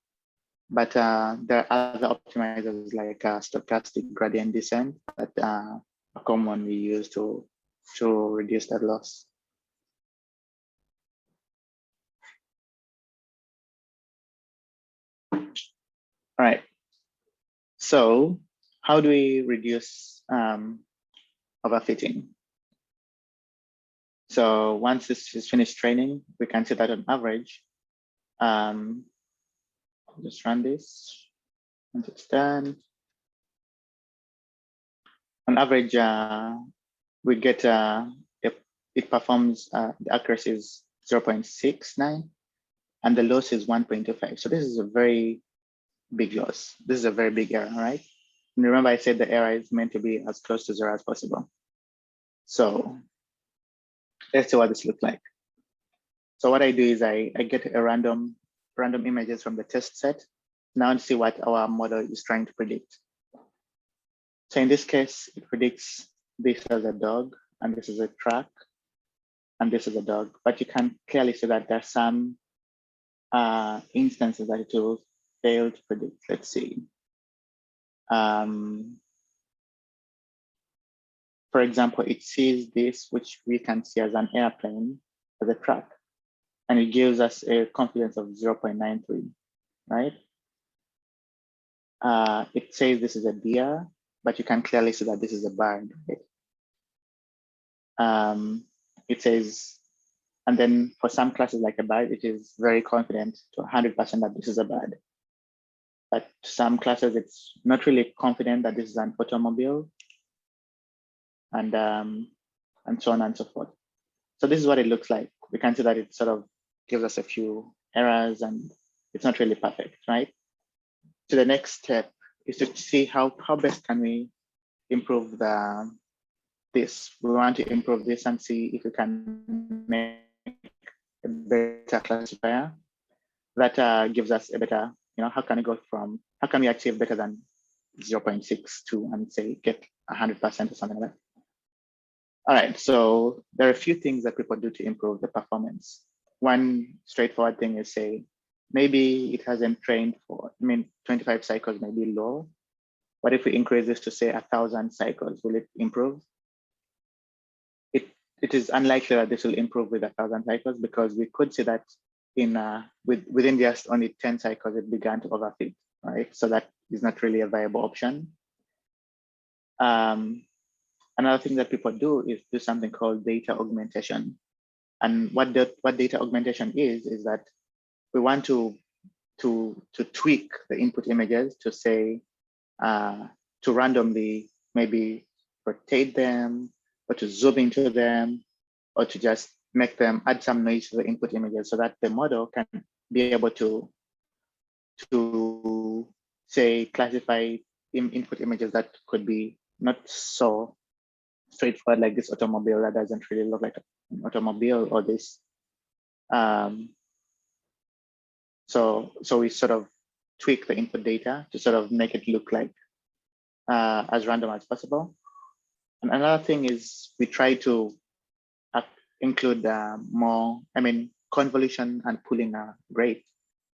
But there are other optimizers like stochastic gradient descent that are commonly used to reduce that loss. All right. So how do we reduce overfitting? So once this is finished training, we can see that on average, I'll just run this once it's done. On average, we get it performs the accuracy is 0.69 and the loss is 1.25. So this is a very big loss. This is a very big error, right? And remember, I said the error is meant to be as close to 0 as possible. So let's see what this looks like. So what I do is I get a random images from the test set. Now to see what our model is trying to predict. So in this case, it predicts this as a dog, and this is a truck, and this is a dog. But you can clearly see that there's some instances that it will fail to predict. Let's see. For example, it sees this, which we can see as an airplane, as a truck, and it gives us a confidence of 0.93, right? It says this is a deer, but you can clearly see that this is a bird, right? it says, and then for some classes like a bird, it is very confident to 100% that this is a bird. But some classes, it's not really confident that this is an automobile, and so on and so forth. So this is what it looks like. We can see that it sort of gives us a few errors, and it's not really perfect, right? So the next step is to see how best can we improve this. We want to improve this and see if we can make a better classifier that gives us a better, how can we achieve better than 0.62 and say get 100% or something like that. All right, so there are a few things that people do to improve the performance. One straightforward thing is say, maybe it hasn't trained for, 25 cycles may be low. What if we increase this to say 1,000 cycles? Will it improve? It is unlikely that this will improve with 1,000 cycles, because we could see that within just only 10 cycles, it began to overfit, right? So that is not really a viable option. Another thing that people do is do something called data augmentation. And what data augmentation is that we want to tweak the input images to say, to randomly maybe rotate them, or to zoom into them, or to just make them add some noise to the input images so that the model can be able to say classify input images that could be not so straightforward, like this automobile that doesn't really look like an automobile, or this. So we sort of tweak the input data to sort of make it look like as random as possible. And another thing is we try to include more, convolution and pooling are great,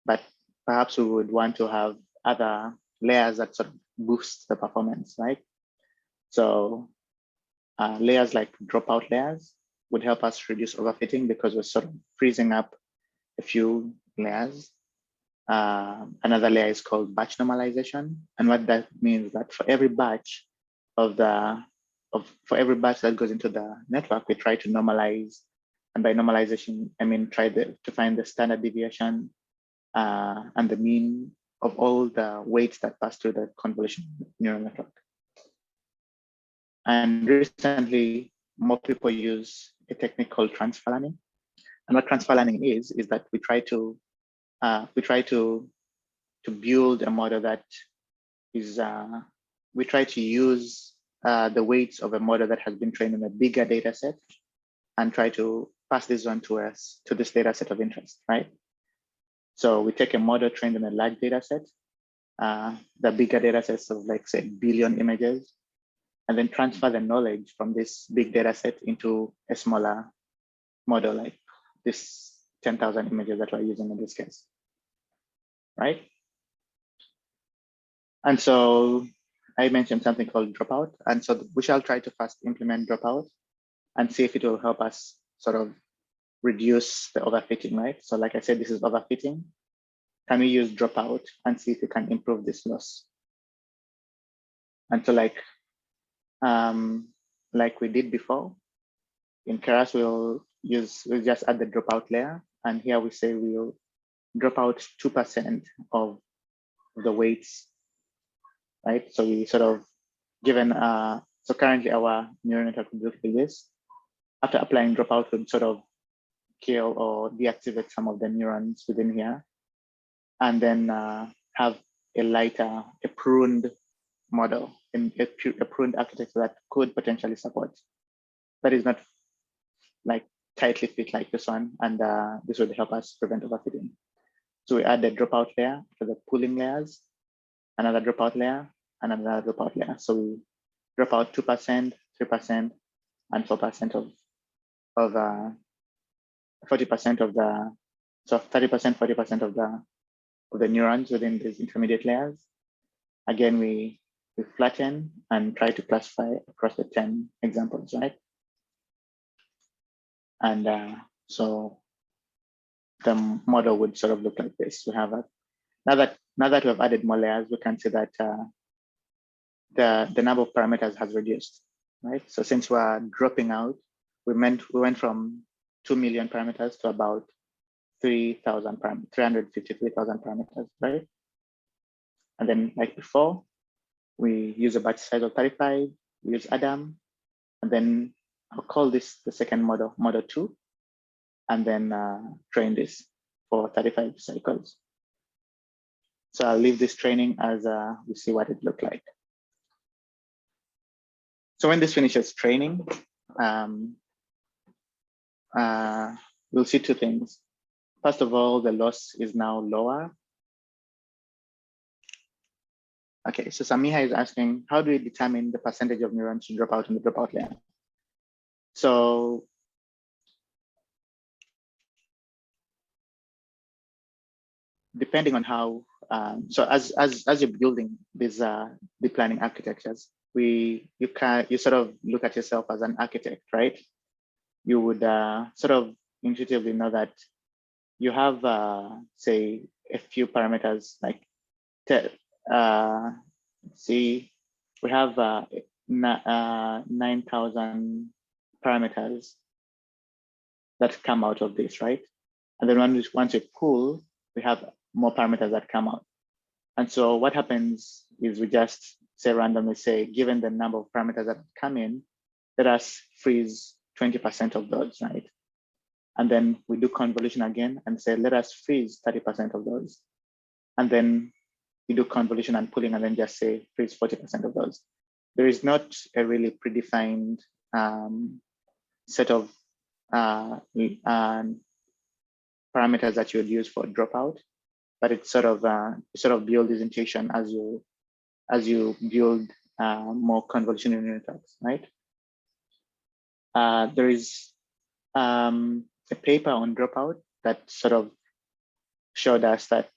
but perhaps we would want to have other layers that sort of boost the performance, right? So layers like dropout layers would help us reduce overfitting, because we're sort of freezing up a few layers. Another layer is called batch normalization. And what that means is that for every batch for every batch that goes into the network, we try to normalize. And by normalization, try to find the standard deviation and the mean of all the weights that pass through the convolution neural network. And recently, more people use a technique called transfer learning. And what transfer learning is that we try to build a model that is, we try to use the weights of a model that has been trained in a bigger data set and try to pass this on to this data set of interest, right? So we take a model trained in a large data set, the bigger data sets of like say billion images, and then transfer the knowledge from this big data set into a smaller model like this 10,000 images that we're using in this case, right? And so I mentioned something called dropout. And so we shall try to first implement dropout and see if it will help us sort of reduce the overfitting, right? So like I said, this is overfitting. Can we use dropout and see if we can improve this loss? And so like we did before, in Keras, we'll just add the dropout layer. And here we say we'll drop out 2% of the weights, right? So we sort of given, so currently our neural network will do this. After applying dropout, we'll sort of kill or deactivate some of the neurons within here, and then have a lighter, a pruned model, and a pruned architecture that could potentially support, but is not like tightly fit like this one, and this would help us prevent overfitting. So we add the dropout layer to the pooling layers, another dropout layer, and another dropout layer. So we drop out 2%, 3%, and 4% of 40% of the, so 30%, 40% of the neurons within these intermediate layers. Again, we flatten and try to classify across the 10 examples, right? And so the model would sort of look like this. We have now that we have added more layers, we can see that the number of parameters has reduced, right? So since we're dropping out, we went from 2 million parameters to about 353,000 parameters, right? And then like before, we use a batch size of 35, we use Adam, and then I'll call this the second model, model 2, and then train this for 35 cycles. So I'll leave this training as we see what it looked like. So when this finishes training, we'll see two things. First of all, the loss is now lower. Okay, so Samiha is asking, how do we determine the percentage of neurons to drop out in the dropout layer? So depending on how, so as you're building these deep learning architectures, you sort of look at yourself as an architect, right? You would sort of intuitively know that you have, say, a few parameters like, see, we have 9,000 parameters that come out of this, right? And then once we pull, we have more parameters that come out. And so what happens is we just say randomly say, given the number of parameters that come in, let us freeze 20% of those, right? And then we do convolution again and say, let us freeze 30% of those. And then we do convolution and pulling and then just say freeze 40% of those. There is not a really predefined set of parameters that you would use for dropout, but it's sort of build this intuition as you build more convolutional networks, right? There is a paper on dropout that sort of showed us that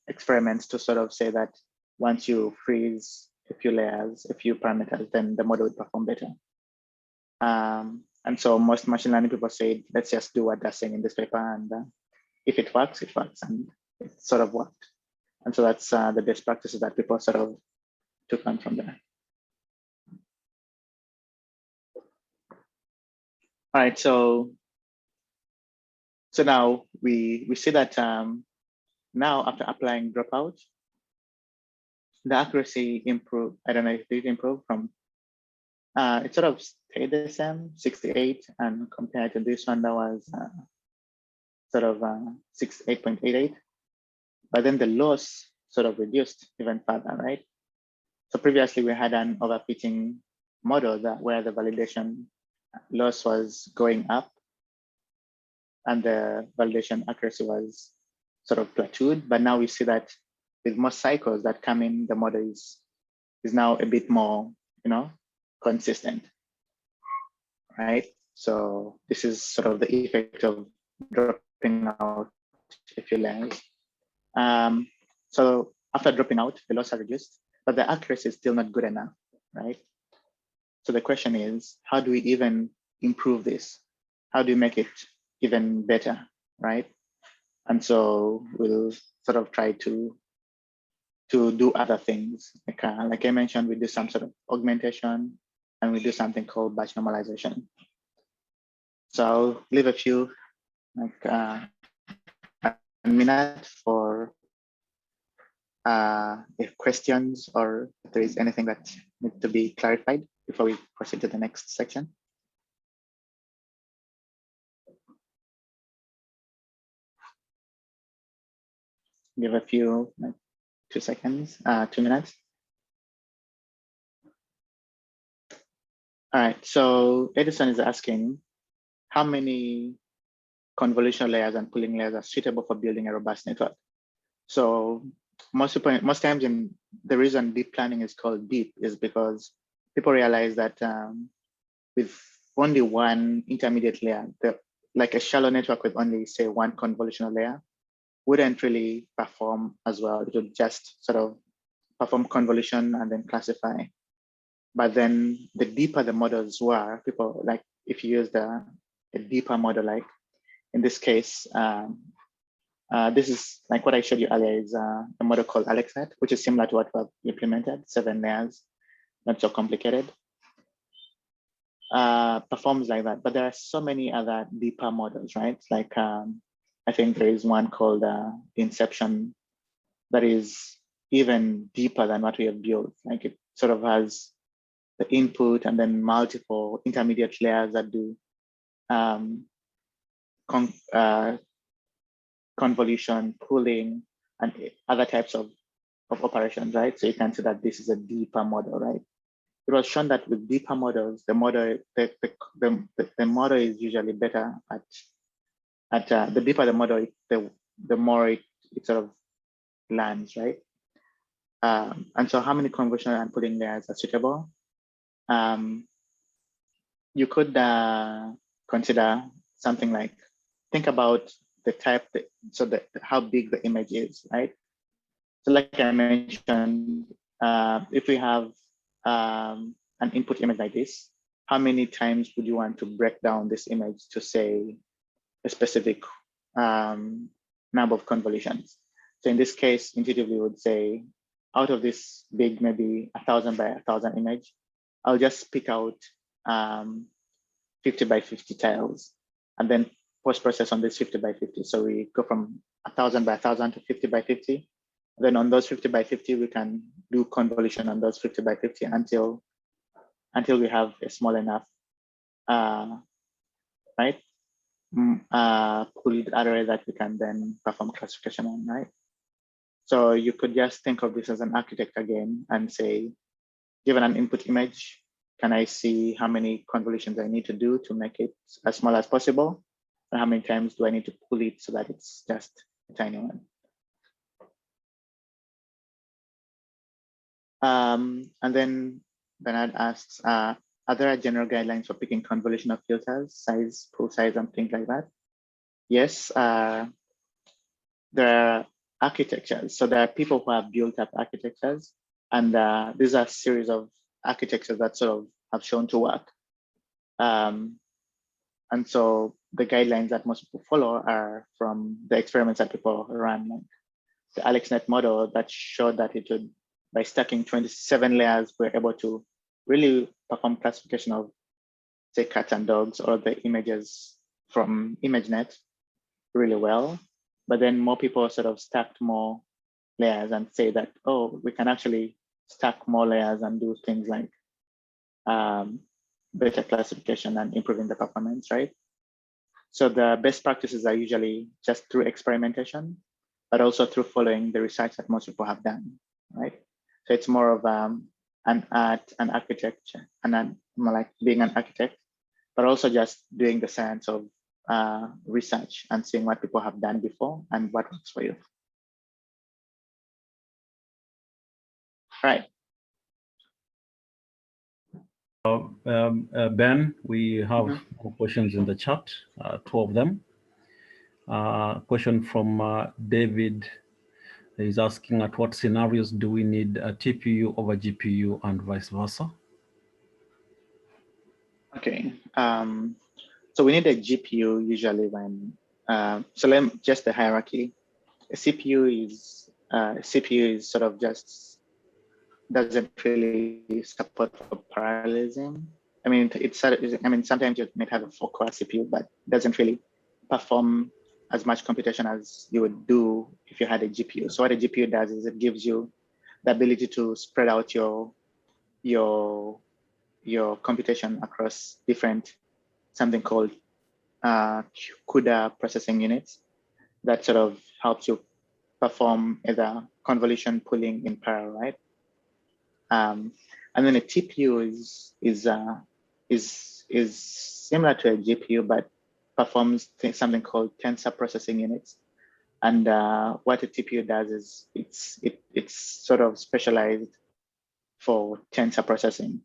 experiments to sort of say that once you freeze a few layers, a few parameters, then the model will perform better. And so most machine learning people say, let's just do what they're saying in this paper, and if it works, it works, and it sort of worked. And so that's the best practices that people sort of took on from there. All right, so now we see that now after applying dropout, the accuracy improved. I don't know if it improved from, it sort of stayed the same, 68, and compared to this one that was sort of 8.88. But then the loss sort of reduced even further, right? So previously we had an overfitting model where the validation loss was going up and the validation accuracy was sort of plateaued. But now we see that with more cycles that come in, the model is now a bit more, consistent, right? So this is sort of the effect of dropping out a few layers. So after dropping out, the loss are reduced, but the accuracy is still not good enough, right? So the question is, how do we even improve this? How do we make it even better, right? And so we'll sort of try to do other things. Like I mentioned, we do some sort of augmentation, and we do something called batch normalization. So I'll leave a few, like a minute for if questions or if there is anything that needs to be clarified before we proceed to the next section. Give a few, like 2 seconds, 2 minutes. All right, so Edison is asking how many convolutional layers and pooling layers are suitable for building a robust network. So most times the reason deep learning is called deep is because people realize that with only one intermediate layer, like a shallow network with only say one convolutional layer wouldn't really perform as well. It would just sort of perform convolution and then classify. But then the deeper the models were, people like if you use a deeper model, like in this case, this is like what I showed you earlier is a model called AlexNet, which is similar to what we've implemented, 7 layers, not so complicated. performs like that. But there are so many other deeper models, right? Like I think there is one called Inception that is even deeper than what we have built. Like it sort of has the input and then multiple intermediate layers that do convolution, pooling, and other types of operations, right? So you can see that this is a deeper model, right? It was shown that with deeper models, the model is usually better at the deeper the model, the more it sort of lands, right? And so how many convolutional and pooling layers are suitable? You could consider something like, think about the type, how big the image is, right? So like I mentioned, if we have an input image like this, how many times would you want to break down this image to say a specific number of convolutions? So in this case, intuitively we would say, out of this big, maybe 1,000 by 1,000 image, I'll just pick out 50 by 50 tiles and then post-process on this 50 by 50. So we go from 1,000 by 1,000 to 50 by 50. Then on those 50 by 50, we can do convolution on those 50 by 50 until we have a small enough, right, pooled array that we can then perform classification on, right? So you could just think of this as an architect again and say, given an input image, can I see how many convolutions I need to do to make it as small as possible? And how many times do I need to pull it so that it's just a tiny one? And then Bernard asks, are there general guidelines for picking convolutional filters, size, pool size, and things like that? Yes, there are architectures. So there are people who have built up architectures, and these are a series of architectures that sort of have shown to work. And so the guidelines that most people follow are from the experiments that people run, like the AlexNet model that showed that it would, by stacking 27 layers, we're able to really perform classification of, say, cats and dogs or the images from ImageNet really well. But then more people sort of stacked more layers and say that, oh, we can actually stack more layers and do things like better classification and improving the performance, right? So the best practices are usually just through experimentation, but also through following the research that most people have done, right? So it's more of an art, an architecture, and more like being an architect, but also just doing the science of research and seeing what people have done before and what works for you. All right. Ben, we have more questions in the chat, 2 of them. Question from David is asking, at what scenarios do we need a TPU over GPU and vice versa? Okay, so we need a GPU usually when, so let me just the hierarchy. A CPU is sort of just doesn't really support for parallelism. I mean, sometimes you might have a 4-core CPU, but doesn't really perform as much computation as you would do if you had a GPU. So what a GPU does is it gives you the ability to spread out your computation across different, something called CUDA processing units that sort of helps you perform either convolution pooling in parallel, right? And then a TPU is similar to a GPU, but performs something called tensor processing units. And what a TPU does is it's sort of specialized for tensor processing.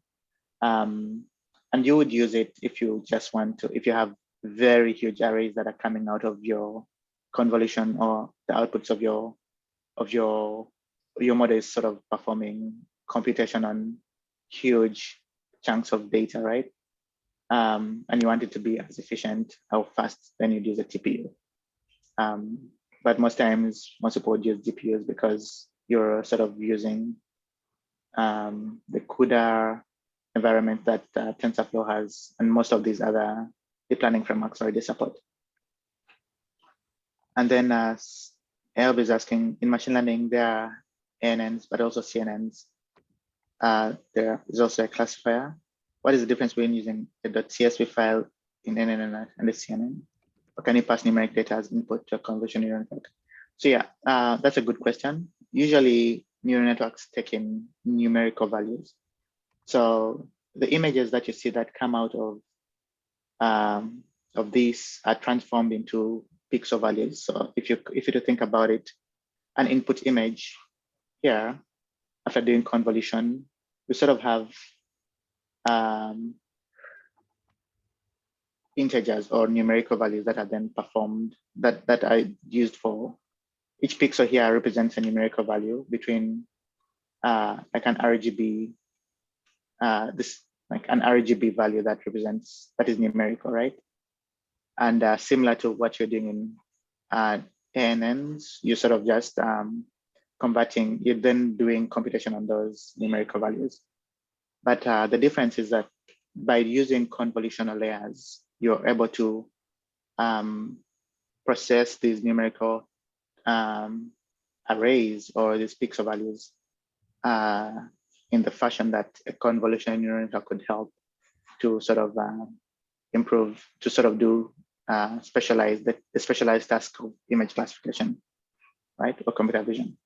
And you would use it if you just want to, if you have very huge arrays that are coming out of your convolution, or the outputs of your model is sort of performing computation on huge chunks of data, right? And you want it to be as efficient or fast, then you'd use a TPU. But most times, most people would use GPUs because you're sort of using the CUDA environment that TensorFlow has, and most of these other deep learning frameworks already support. And then Elb is asking, in machine learning, there are ANNs, but also CNNs. There is also a classifier. What is the difference between using a .csv file in NNN and the CNN? Or can you pass numeric data as input to a convolution neural network? So yeah, that's a good question. Usually neural networks take in numerical values. So the images that you see that come out of these are transformed into pixel values. So if you think about it, an input image here, after doing convolution, we sort of have integers or numerical values that are then performed, that are used for each pixel here represents a numerical value between like an RGB, like an RGB value that is numerical, right? And similar to what you're doing in ANNs, you sort of just you're then doing computation on those numerical values. But the difference is that by using convolutional layers, you're able to process these numerical arrays or these pixel values in the fashion that a convolutional neural network could help to sort of improve, to sort of do the specialized task of image classification, right, or computer vision.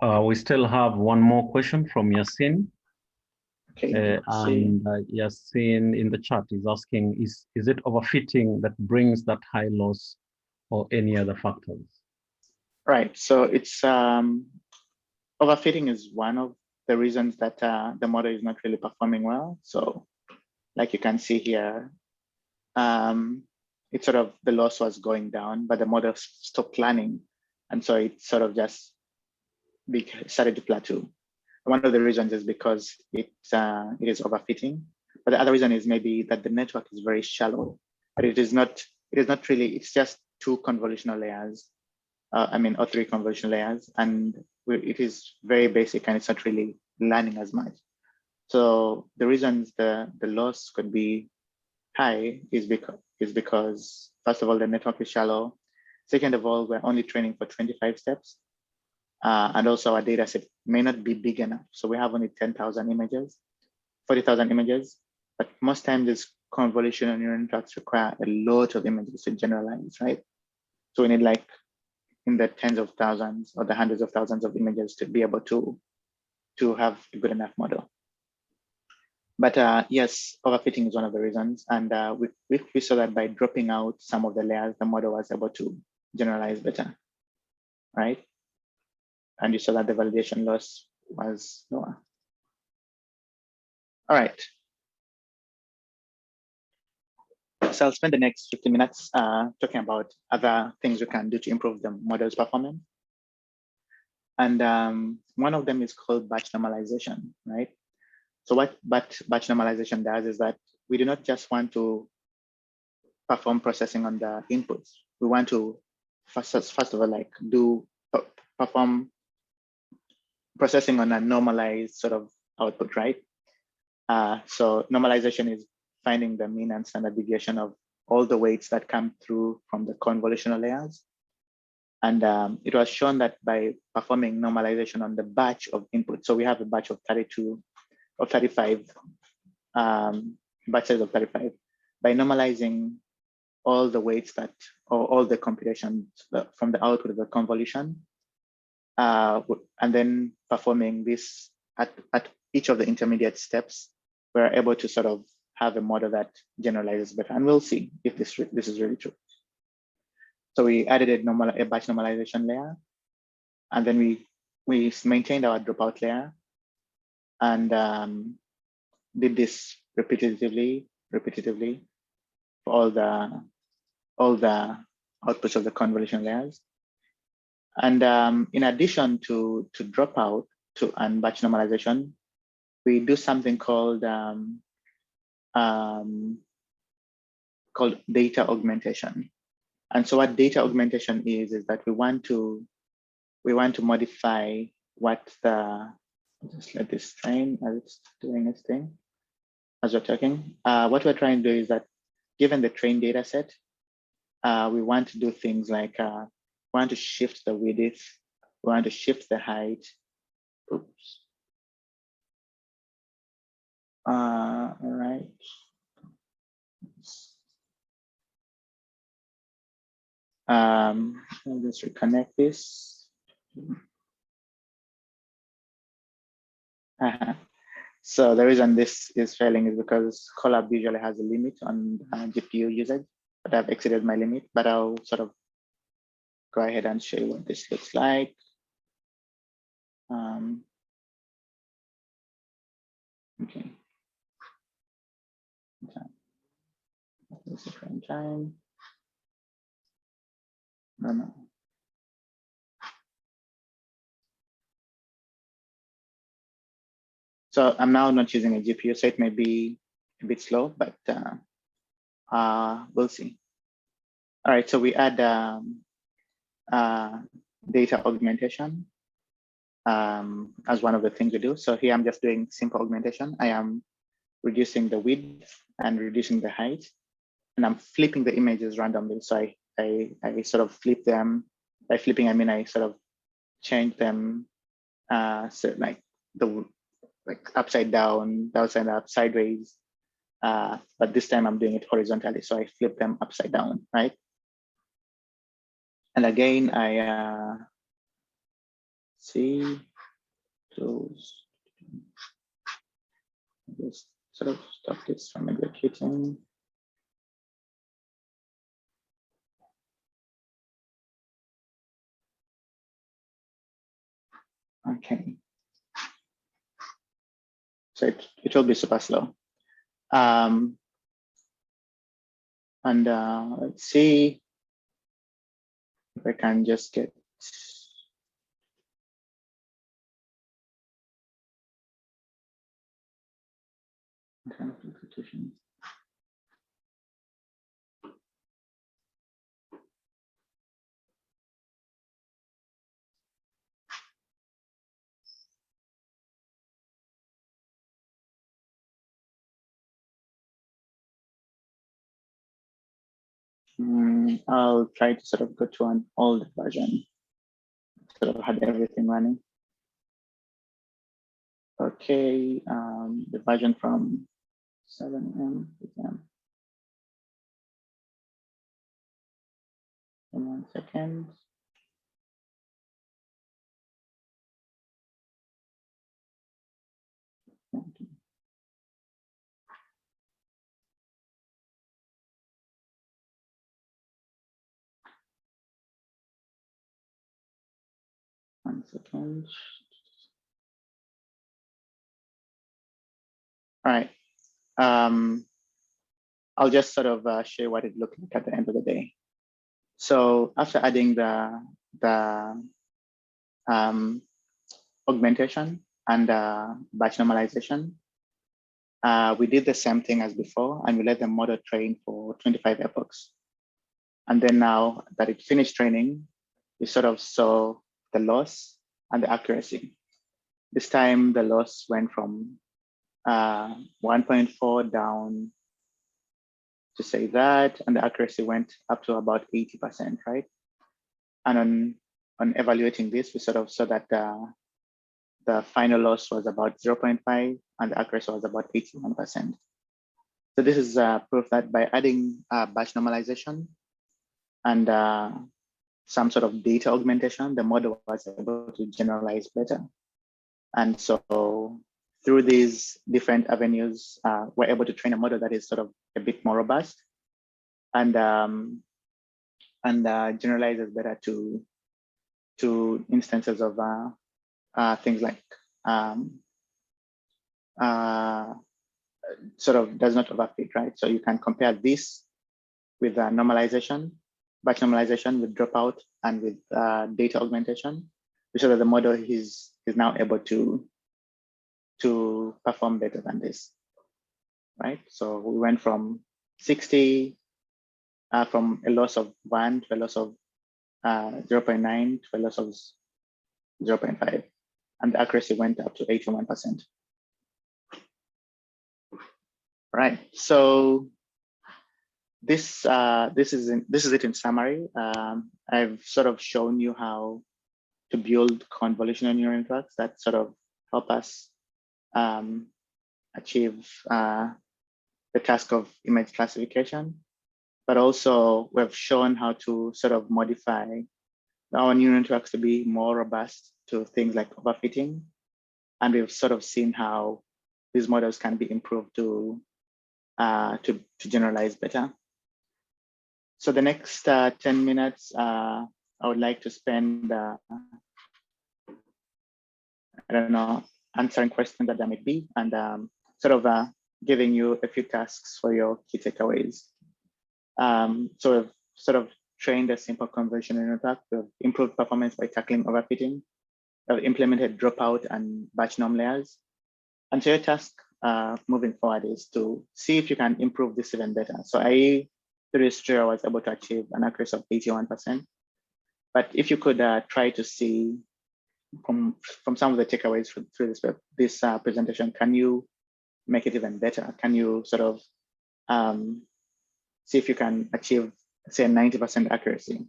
We still have one more question from Yasin. Okay. And Yasin in the chat is asking, is it overfitting that brings that high loss or any other factors? Right, so it's overfitting is one of the reasons that the model is not really performing well. So like you can see here, it's sort of, the loss was going down, but the model stopped learning. And so it sort of just started to plateau. One of the reasons is because it is overfitting, but the other reason is maybe that the network is very shallow, but it is not really, it's just two convolutional layers, or three convolutional layers, and it is very basic and it's not really learning as much. So the reasons the loss could be high is because first of all, the network is shallow. Second of all, we're only training for 25 steps. And also our data set may not be big enough. So we have only 10,000 images, 40,000 images, but most times these convolutional neural networks require a lot of images to generalize, right? So we need like in the tens of thousands or the hundreds of thousands of images to be able to have a good enough model. But yes, overfitting is one of the reasons. And we saw that by dropping out some of the layers, the model was able to generalize better, right? And you saw that the validation loss was lower. All right. So I'll spend the next 15 minutes talking about other things we can do to improve the model's performance. And one of them is called batch normalization, right? So what batch normalization does is that we do not just want to perform processing on the inputs. We want to first of all, like perform processing on a normalized sort of output, right? So normalization is finding the mean and standard deviation of all the weights that come through from the convolutional layers. And it was shown that by performing normalization on the batch of input, so we have a batch of 32 or 35, batches of 35, by normalizing all the weights or all the computations from the output of the convolution, and then performing this at each of the intermediate steps, we're able to sort of have a model that generalizes better. And we'll see if this is really true. So we added a batch normalization layer, and then we maintained our dropout layer and did this repetitively for all the outputs of the convolution layers. And in addition to dropout and batch normalization, we do something called data augmentation. And so what data augmentation is that we want to modify what the Just let this train as it's doing its thing. As we're talking, what we're trying to do is that given the train data set, we want to do things like we want to shift the width, we want to shift the height. Oops. All right. I'll just reconnect this. So the reason this is failing is because Colab usually has a limit on GPU usage, but I've exceeded my limit, but I'll sort of go ahead and show you what this looks like. Okay. This is frame time. No. So I'm now not using a GPU, so it may be a bit slow, but we'll see. All right, so we add data augmentation as one of the things we do. So here I'm just doing simple augmentation. I am reducing the width and reducing the height, and I'm flipping the images randomly. So I sort of flip them. By flipping, I mean I sort of change them, so like upside down, downside up, sideways. But this time I'm doing it horizontally, so I flip them upside down, right? And again, I see those. Just sort of stop this from executing. Okay. So it will be super slow. And let's see if I can just get. I'll try to sort of go to an old version, sort of had everything running. Okay, the version from 7M. 1 second. Okay. 1 second. All right. I'll just sort of show you what it looked like at the end of the day. So after adding the augmentation and batch normalization, we did the same thing as before, and we let the model train for 25 epochs. And then now that it finished training, we sort of saw the loss and the accuracy. This time the loss went from 1.4 down to say that, and the accuracy went up to about 80%, right? And on evaluating this, we sort of saw that the final loss was about 0.5 and the accuracy was about 81%. So this is proof that by adding batch normalization and some sort of data augmentation, the model was able to generalize better. And so through these different avenues, we're able to train a model that is sort of a bit more robust and generalizes better to instances of things like sort of does not overfit, right? So you can compare this with normalization, batch normalization with dropout, and with data augmentation, so that the model is now able to perform better than this, right? So we went from 60, from a loss of 1 to a loss of 0.9 to a loss of 0.5. and the accuracy went up to 81%. Right. So this is it in summary. I've sort of shown you how to build convolutional neural networks that sort of help us achieve the task of image classification, but also we've shown how to sort of modify our neural networks to be more robust to things like overfitting. And we've sort of seen how these models can be improved to generalize better. So the next 10 minutes, I would like to spend, I don't know, answering questions that there may be, and sort of giving you a few tasks for your key takeaways. So we've sort of trained a simple convolutional network. We've improved performance by tackling overfitting. We've implemented dropout and batch norm layers. And so your task moving forward is to see if you can improve this even better. So through this tutorial, I was able to achieve an accuracy of 81%. But if you could try to see from some of the takeaways through this presentation, can you make it even better? Can you sort of see if you can achieve, say, 90% accuracy?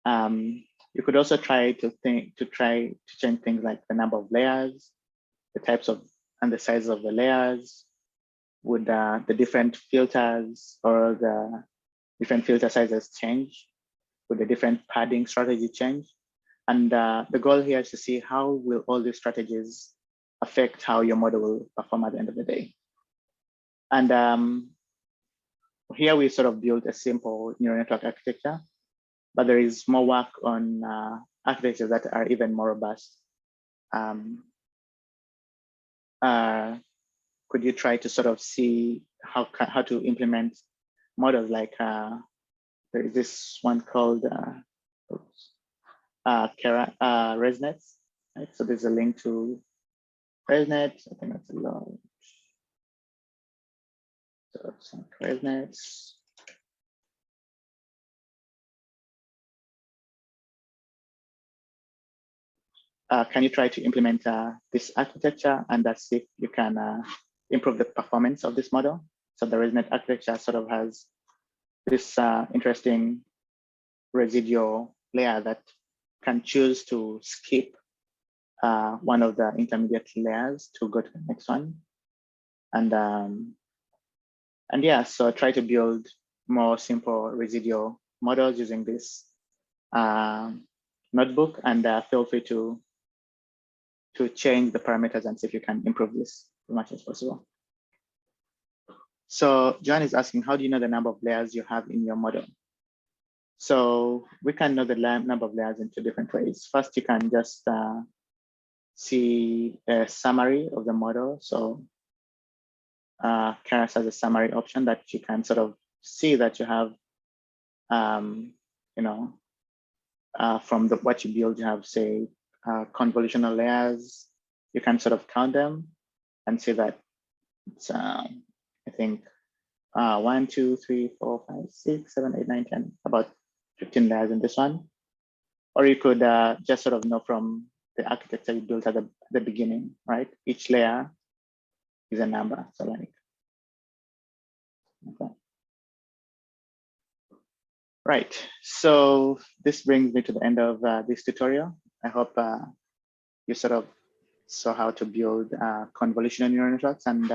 You could also try to change things like the number of layers, the types of and the size of the layers, would the different filters or the different filter sizes change? Would the different padding strategy change? And the goal here is to see how will all these strategies affect how your model will perform at the end of the day. And here we sort of built a simple neural network architecture, but there is more work on architectures that are even more robust. Could you try to sort of see how to implement models like there is this one called Akera, ResNet, right? So there's a link to ResNet. I think that's a lot. So it's ResNet. Can you try to implement this architecture and see if you can improve the performance of this model? So the ResNet architecture sort of has this interesting residual layer that can choose to skip one of the intermediate layers to go to the next one. And yeah, so try to build more simple residual models using this notebook, and feel free to change the parameters and see if you can improve this as much as possible. So John is asking, how do you know the number of layers you have in your model? So we can know the number of layers in two different ways. First, you can just see a summary of the model. So Keras has a summary option that you can sort of see that you have, you know, from what you build, you have, say, convolutional layers. You can sort of count them and see that it's, I think, 1, 2, 3, 4, 5, 6, 7, 8, 9, 10, about 15 layers in this one. Or you could just sort of know from the architecture you built at the beginning, right? Each layer is a number, so like, okay. Right, so this brings me to the end of this tutorial. I hope you sort of saw how to build convolutional neural networks, and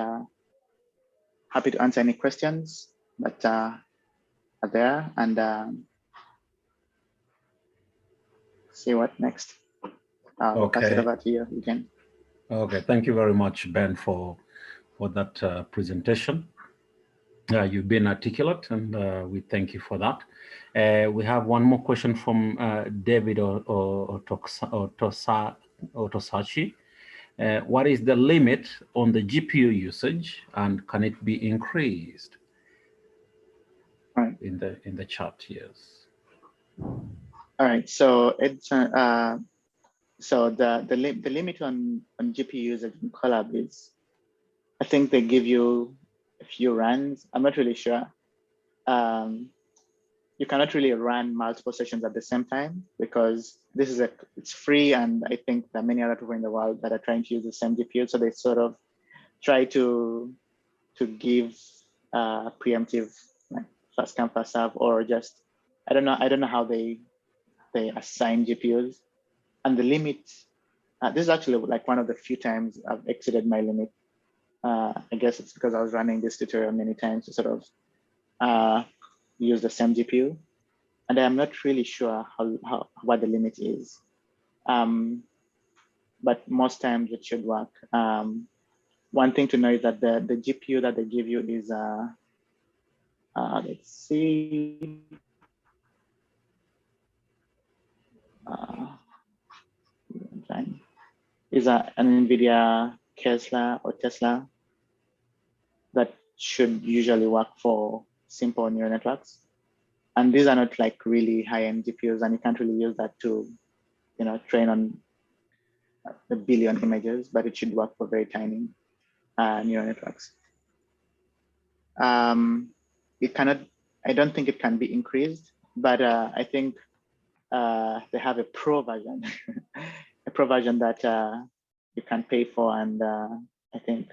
happy to answer any questions that are there, and see what next. I'll pass it over to you again. Okay, thank you very much, Ben, for that presentation. You've been articulate, and we thank you for that. We have one more question from David Otosachi. What is the limit on the GPU usage, and can it be increased? Right. In the chat, yes. All right, so it's so the limit on GPU usage in Colab is, I think they give you a few runs. I'm not really sure. You cannot really run multiple sessions at the same time, because this is it's free, and I think there are many other people in the world that are trying to use the same GPU. So they sort of try to give preemptive, like first come first serve, or just I don't know how they assign GPUs. And the limit, this is actually like one of the few times I've exceeded my limit. I guess it's because I was running this tutorial many times to sort of use the same GPU. And I'm not really sure what the limit is. But most times it should work. One thing to know is that the GPU that they give you is, let's see, is an NVIDIA Tesla that should usually work for simple neural networks. And these are not like really high-end GPUs, and you can't really use that to, train on a billion images, but it should work for very tiny neural networks. It cannot, I don't think it can be increased, but I think they have a pro version, a pro version that you can pay for, and I think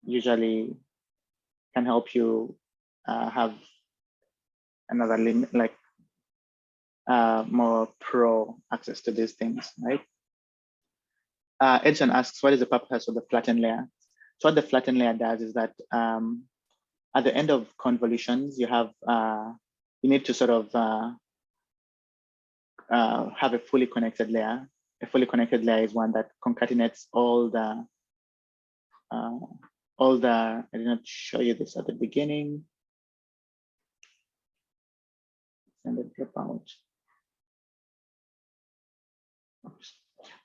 usually can help you have another limit, like more pro access to these things, right? Edson asks, what is the purpose of the flattened layer? So what the flattened layer does is that at the end of convolutions, you have you need to sort of have a fully connected layer. A fully connected layer is one that concatenates all the. I did not show you this at the beginning. And then dropout. Oops.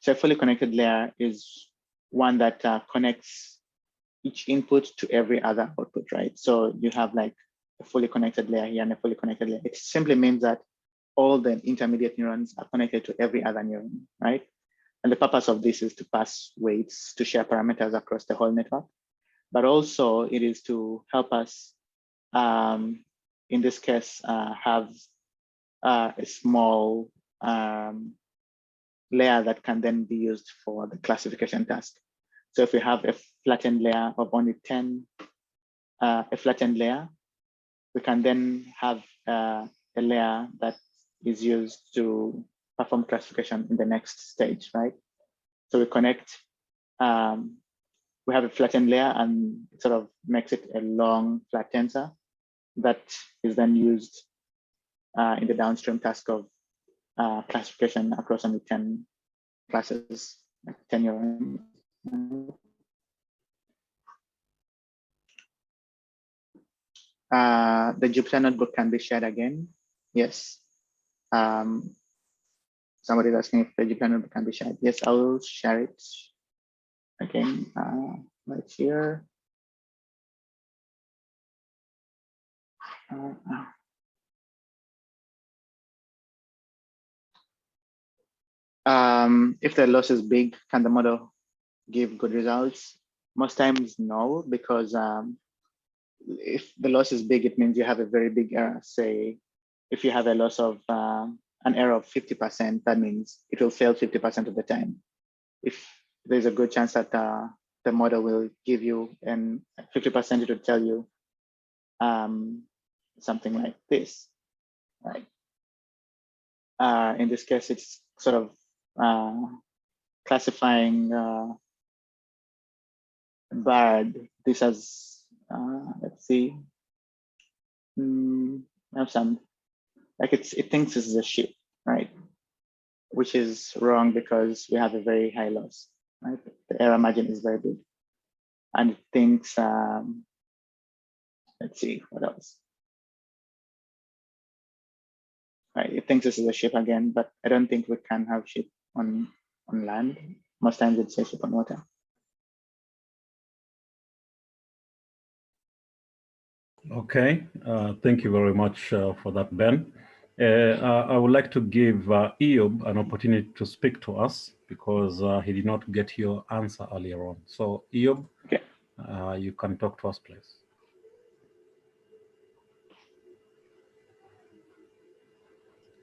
So a fully connected layer is one that connects each input to every other output, right? So you have like a fully connected layer here and a fully connected layer. It simply means that all the intermediate neurons are connected to every other neuron, right? And the purpose of this is to pass weights, to share parameters across the whole network. But also it is to help us, in this case, have a small layer that can then be used for the classification task. So if we have a flattened layer of only 10, a flattened layer, we can then have a layer that is used to perform classification in the next stage, right? So we connect, we have a flattened layer, and it sort of makes it a long flat tensor that is then used in the downstream task of classification across only 10 classes, like 10 neurons. The Jupyter notebook can be shared again. Yes. Somebody is asking if the Jupyter notebook can be shared. Yes, I will share it again right here. If the loss is big, can the model give good results? Most times, no, because if the loss is big, it means you have a very big error. Say, if you have a loss of an error of 50%, that means it will fail 50% of the time. If there's a good chance that the model will give you, and 50%, it will tell you something like this, right? In this case, it's sort of classifying bird. This as, let's see, I have some, like it thinks this is a sheep, right? Which is wrong because we have a very high loss, right? The error margin is very big. And it thinks, let's see, what else? Right, it thinks this is a ship again, but I don't think we can have ship on land. Most times it's a ship on water. Okay, thank you very much for that, Ben. I would like to give Eob an opportunity to speak to us because he did not get your answer earlier on. So Eob, okay. You can talk to us, please.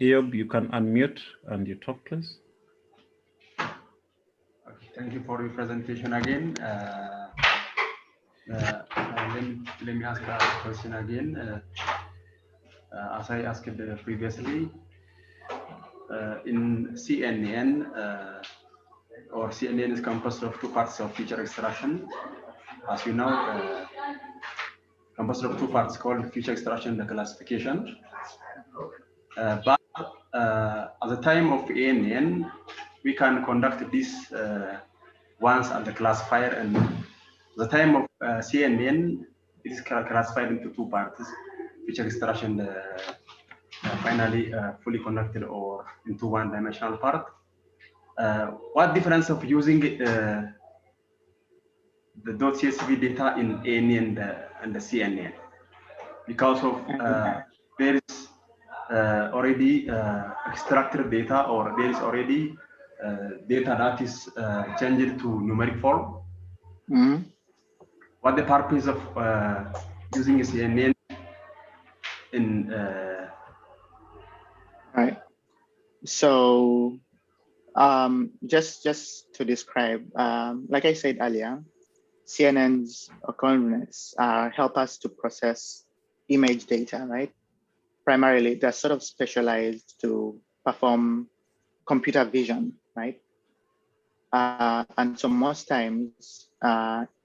Eob, you can unmute and you talk, please. Okay, thank you for your presentation again. Let me ask a question again. As I asked previously, in CNN, or CNN is composed of two parts of feature extraction. As you know, composed of two parts called feature extraction and classification. But at the time of ANN, we can conduct this once at the classifier, and the time of CNN, it is classified into two parts: feature extraction, finally fully conducted, or into one-dimensional part. What difference of using the .csv data in ANN and the CNN? Because of there is already extracted data, or there is already data that is changed to numeric form. Mm-hmm. What the purpose of using CNN in? Right. So just to describe, like I said earlier, CNNs or coordinates help us to process image data, right? Primarily, they're sort of specialized to perform computer vision, right? And so most times,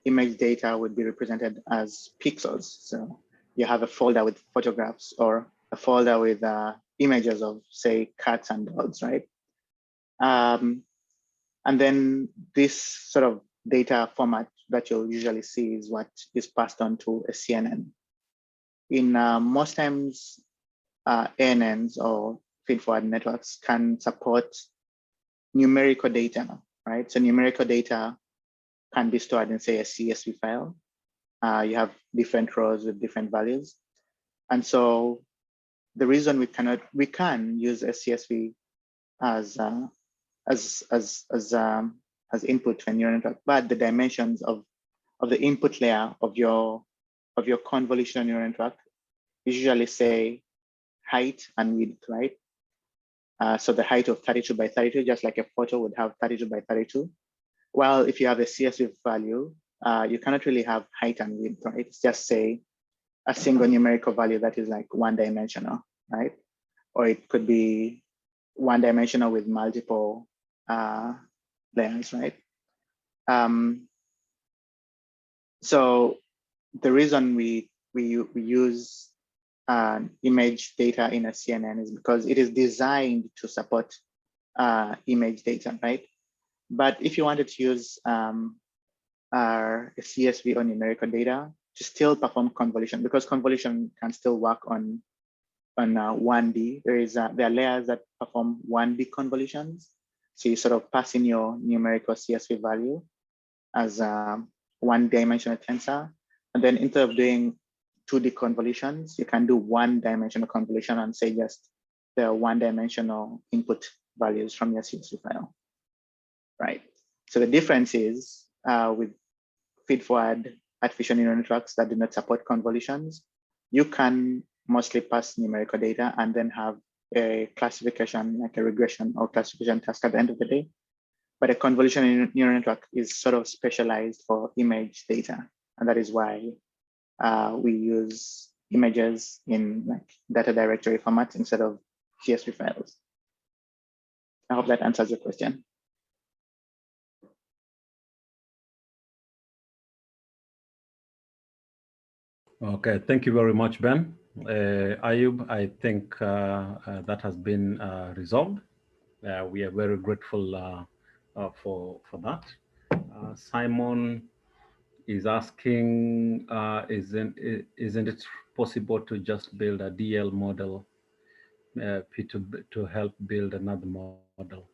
image data would be represented as pixels. So you have a folder with photographs, or a folder with images of, say, cats and dogs, right? And then this sort of data format that you'll usually see is what is passed on to a CNN. In most times, ANNs or feed-forward networks can support numerical data, right? So numerical data can be stored in, say, a CSV file. You have different rows with different values. And so the reason we can use a CSV as input to a neural network, but the dimensions of the input layer of your convolutional neural network usually say height and width, right? So the height of 32 by 32, just like a photo would have 32 by 32. Well, if you have a CSV value, you cannot really have height and width, right? It's just, say, a single numerical value that is like one-dimensional, right? Or it could be one-dimensional with multiple layers, right? So the reason we use image data in a CNN is because it is designed to support image data, right? But if you wanted to use a CSV or numerical data to still perform convolution, because convolution can still work on 1D, there are layers that perform 1D convolutions. So you sort of pass in your numerical CSV value as a one-dimensional tensor, and then instead of doing 2D convolutions, you can do one-dimensional convolution and say just the one-dimensional input values from your CSV file, right? So the difference is with feed-forward artificial neural networks that do not support convolutions, you can mostly pass numerical data and then have a classification, like a regression or classification task at the end of the day. But a convolutional neural network is sort of specialized for image data. And that is why we use images in like data directory formats instead of CSV files. I hope that answers your question. Okay, thank you very much, Ben. Ayub, I think that has been resolved. We are very grateful for that. Simon is asking, isn't it possible to just build a DL model to help build another model?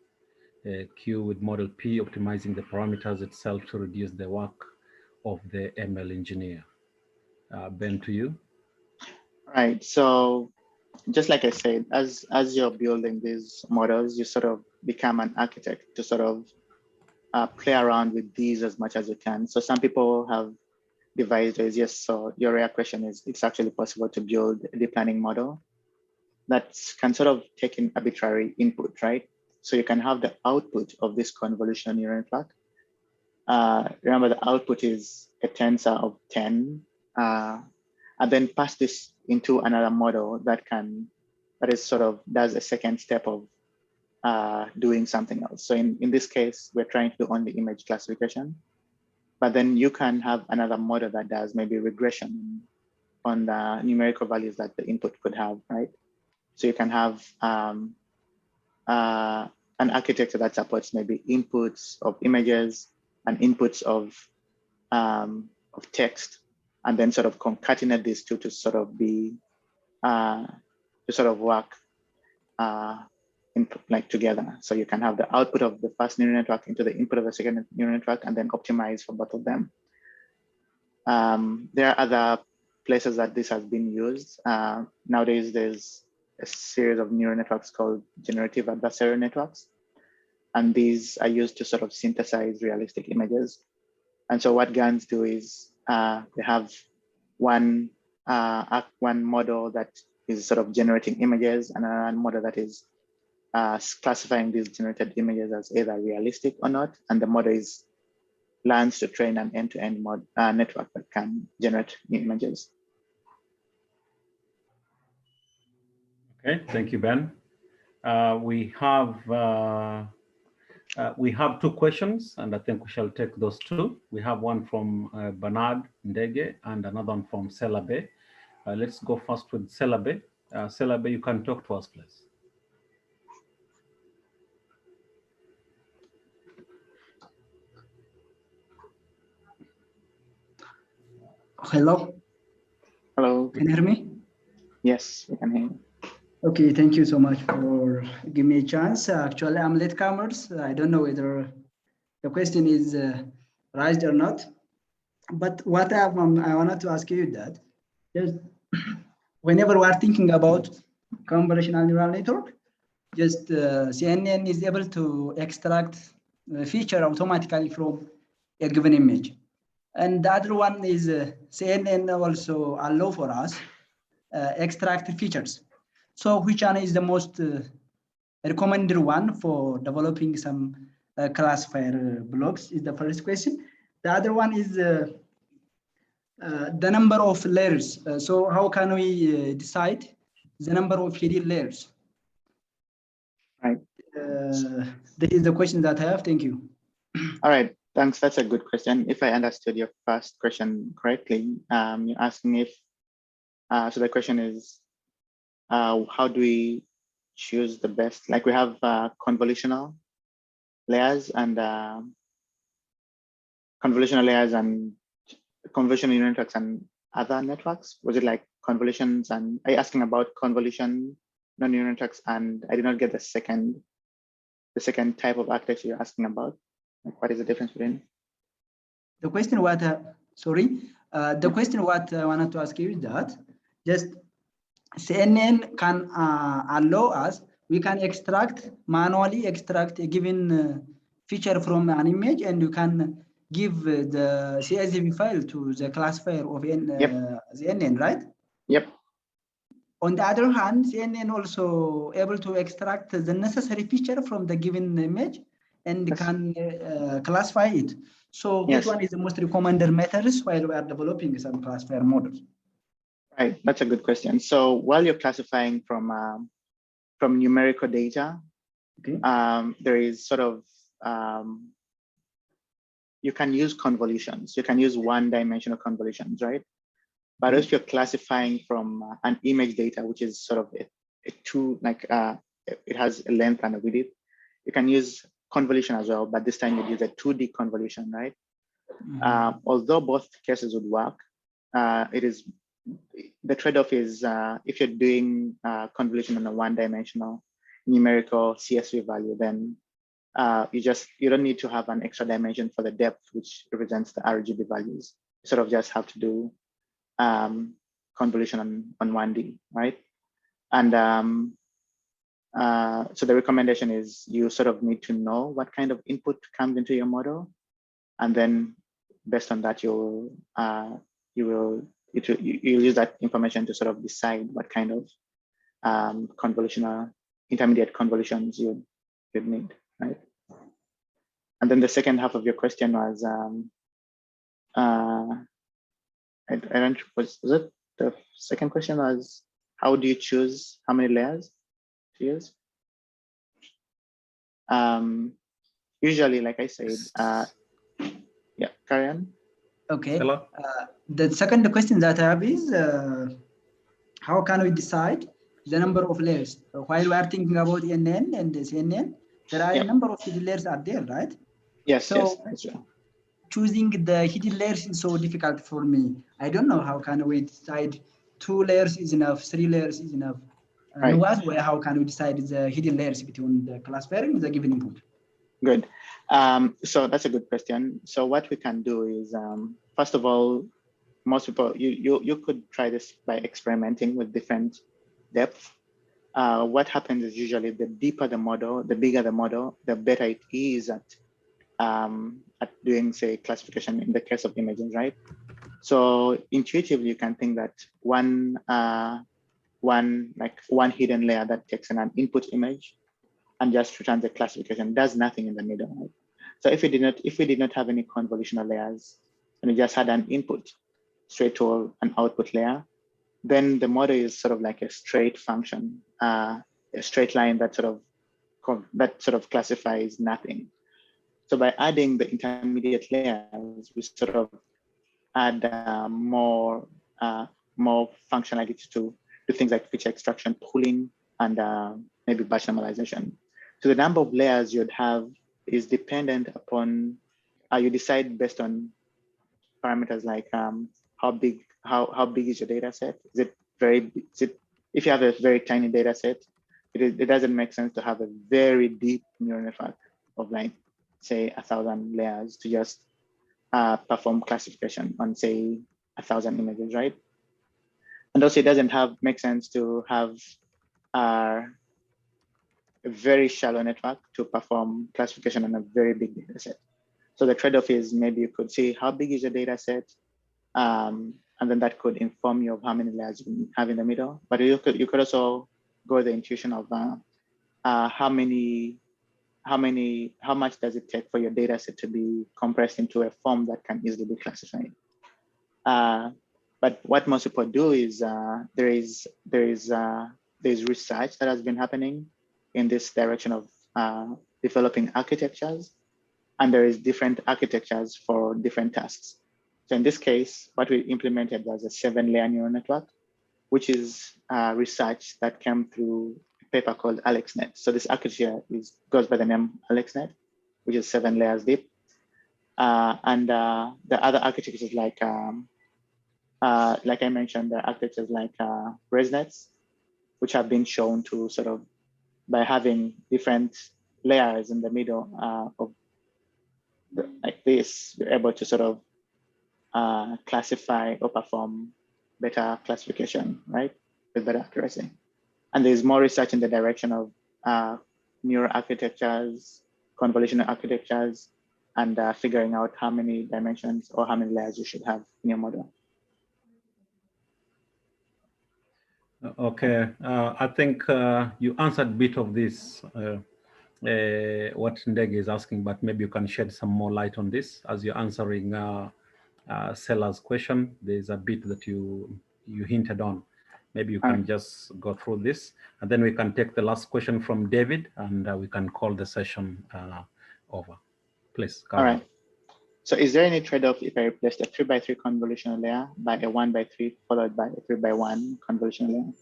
Q with model P, optimizing the parameters itself to reduce the work of the ML engineer. Ben, to you. Right. So just like I said, as you're building these models, you sort of become an architect to sort of play around with these as much as you can. So some people have devised ways. Yes, so your rare question is, it's actually possible to build a deep learning model that can sort of take in arbitrary input, right? So you can have the output of this convolutional neural network. Remember, the output is a tensor of 10, and then pass this into another model that is sort of does a second step of doing something else. So in this case, we're trying to do only image classification, but then you can have another model that does maybe regression on the numerical values that the input could have, right? So you can have an architecture that supports maybe inputs of images and inputs of text, and then sort of concatenate these two to sort of be to sort of work together. So you can have the output of the first neural network into the input of the second neural network, and then optimize for both of them. There are other places that this has been used. Nowadays, there's a series of neural networks called generative adversary networks, and these are used to sort of synthesize realistic images. And so what GANs do is they have one model that is sort of generating images, and another model that is classifying these generated images as either realistic or not, and the model learns to train an end-to-end network that can generate new images. Okay, thank you, Ben. We have two questions, and I think we shall take those two. We have one from Bernard Ndege and another one from Selabe. Let's go first with Selabe. Selabe, you can talk to us, please. Hello. Hello. Can you hear me? Yes, we can hear you. Okay, thank you so much for giving me a chance. Actually, I'm latecomers. I don't know whether the question is raised or not. But what I wanted to ask you that just whenever we are thinking about convolutional neural network, just CNN is able to extract a feature automatically from a given image. And the other one is CNN also allow for us extract features. So which one is the most recommended one for developing some classifier blocks is the first question. The other one is the number of layers. So how can we decide the number of hidden layers? Right. That is the question that I have. Thank you. All right. Thanks. That's a good question. If I understood your first question correctly, you're asking if, so the question is, how do we choose the best? Like we have convolutional layers and convolutional neural networks and other networks. Was it like convolutions? And are you asking about convolution neural networks? And I did not get the second type of architecture you're asking about. Like, what is the difference between? The question what the question what I wanted to ask you is that just CNN can allow us, we can manually extract a given feature from an image, and you can give the CSV file to the classifier of CNN, right? Yep. On the other hand, CNN also able to extract the necessary feature from the given image and can classify it. So which one is the most recommended methods while we are developing some classifier models? Right, that's a good question. So while you're classifying from numerical data, okay, there is sort of, you can use convolutions. You can use one-dimensional convolutions, right? But if you're classifying from an image data, which is sort of it has a length and a width, you can use convolution as well, but this time you use a 2D convolution, right? Although both cases would work, the trade-off is if you're doing convolution on a one-dimensional numerical CSV value, then you don't need to have an extra dimension for the depth, which represents the RGB values. You sort of just have to do convolution on 1D, right? And so the recommendation is you sort of need to know what kind of input comes into your model, and then based on that, you'll use that information to sort of decide what kind of convolutional intermediate convolutions you'd need, right? And then the second half of your question was, I don't, was it the second question was, how do you choose how many layers to use? Usually, like I said, yeah, carry on. Okay. The second question that I have is, how can we decide the number of layers? While we are thinking about NN and CNN, there are a number of hidden layers out there, right? Yes, so yes, that's true. Choosing the hidden layers is so difficult for me. I don't know how can we decide 2 layers is enough, 3 layers is enough. Right. And what way, how can we decide the hidden layers between the classifier and the given input? Good. So that's a good question. So what we can do is, first of all, most people, you could try this by experimenting with different depth. What happens is usually the deeper the model, the bigger the model, the better it is at doing, say, classification in the case of images, right? So intuitively, you can think that one hidden layer that takes an input image and just returns the classification, does nothing in the middle, right? So if we did not have any convolutional layers and we just had an input straight to an output layer, then the model is sort of like a straight function, a straight line that sort of classifies nothing. So by adding the intermediate layers, we sort of add more functionality to things like feature extraction, pooling, and maybe batch normalization. So the number of layers you'd have is dependent upon, you decide based on parameters like how big is your data set? Is it very, if you have a very tiny data set, it doesn't make sense to have a very deep neural network of like, say, 1,000 layers to just perform classification on, say, 1,000 images, right? And also it doesn't make sense to have a very shallow network to perform classification on a very big data set. So the trade-off is maybe you could see how big is your data set, and then that could inform you of how many layers you have in the middle. But you could also go with the intuition of how much does it take for your data set to be compressed into a form that can easily be classified. But what most people do is there is research that has been happening in this direction of developing architectures, and there is different architectures for different tasks. So in this case, what we implemented was a 7-layer neural network, which is research that came through a paper called AlexNet. So this architecture goes by the name AlexNet, which is 7 layers deep. And the other architectures like I mentioned, the architectures like ResNets, which have been shown to sort of, by having different layers in the middle of like this, you're able to sort of classify or perform better classification, right, with better accuracy. And there's more research in the direction of neural architectures, convolutional architectures, and figuring out how many dimensions or how many layers you should have in your model. Okay, I think you answered a bit of this, what Ndege is asking, but maybe you can shed some more light on this as you're answering Seller's question. There's a bit that you hinted on. Maybe you can just go through this, and then we can take the last question from David, and we can call the session over. Please, go ahead. All right. So is there any trade-off if I replace the 3x3 convolutional layer by a 1x3 followed by a 3x1 convolutional layer,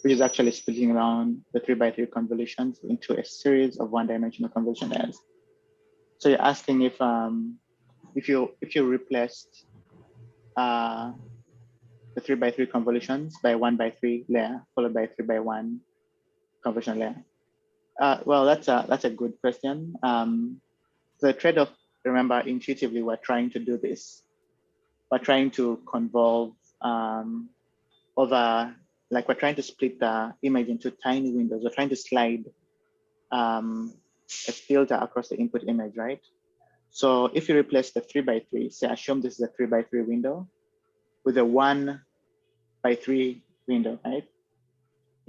which is actually splitting around the 3x3 convolutions into a series of one-dimensional convolution layers? So you're asking if you replaced the 3x3 convolutions by 1x3 layer followed by a 3x1 convolution layer. Well, that's a good question. The trade-off, remember, intuitively, we're trying to do this. We're trying to convolve over, like we're trying to split the image into tiny windows. We're trying to slide a filter across the input image, right? So if you replace the 3x3, say assume this is a 3x3 window with a 1x3 window, right?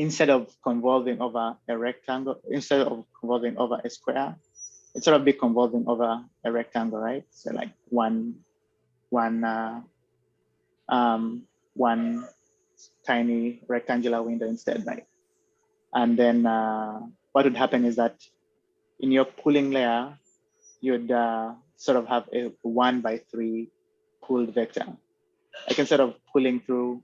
instead of convolving over a rectangle, instead of convolving over a square, it's sort of be convolving over a rectangle, right? So like one tiny rectangular window instead, right? And then what would happen is that in your pooling layer, you'd sort of have a 1/3 pooled vector. Like instead of pulling through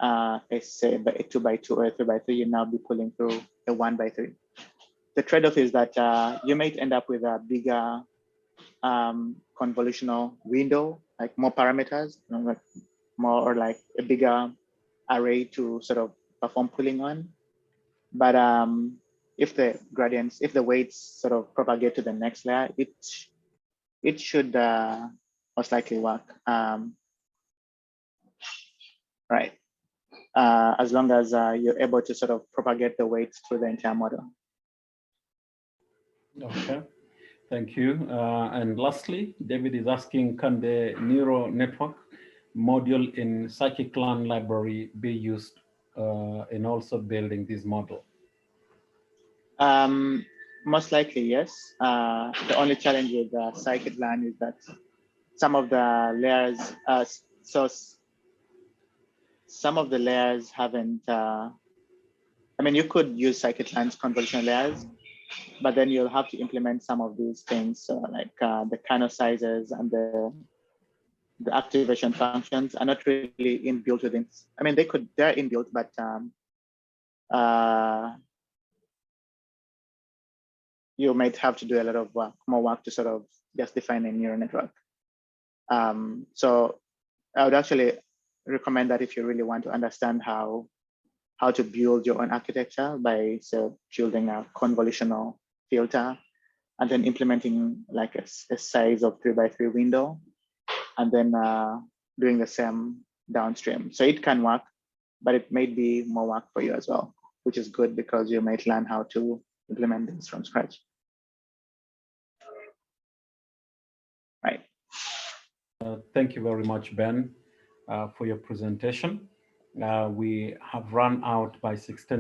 say a 2x2 or a 3x3, you now be pulling through a 1/3. The trade-off is that you might end up with a bigger convolutional window, like more parameters, you know, like more or like a bigger array to sort of perform pooling on. But if the gradients, if the weights sort of propagate to the next layer, it should most likely work. Right. As long as you're able to sort of propagate the weights through the entire model. Okay, thank you. And lastly, David is asking, can the neural network module in scikit-learn library be used in also building this model? Most likely, yes. The only challenge with scikit-learn is that some of the layers, some of the layers haven't, I mean, you could use scikit-learn's convolutional layers, but then you'll have to implement some of these things, so like the kernel sizes and the activation functions are not really inbuilt within. I mean, they're inbuilt, but you might have to do a lot of more work to sort of just define a neural network. So I would actually recommend that if you really want to understand how to build your own architecture by building a convolutional filter and then implementing like a size of 3x3 window and then doing the same downstream. So it can work, but it may be more work for you as well, which is good because you might learn how to implement this from scratch. Right. Thank you very much, Ben, for your presentation. We have run out by 16.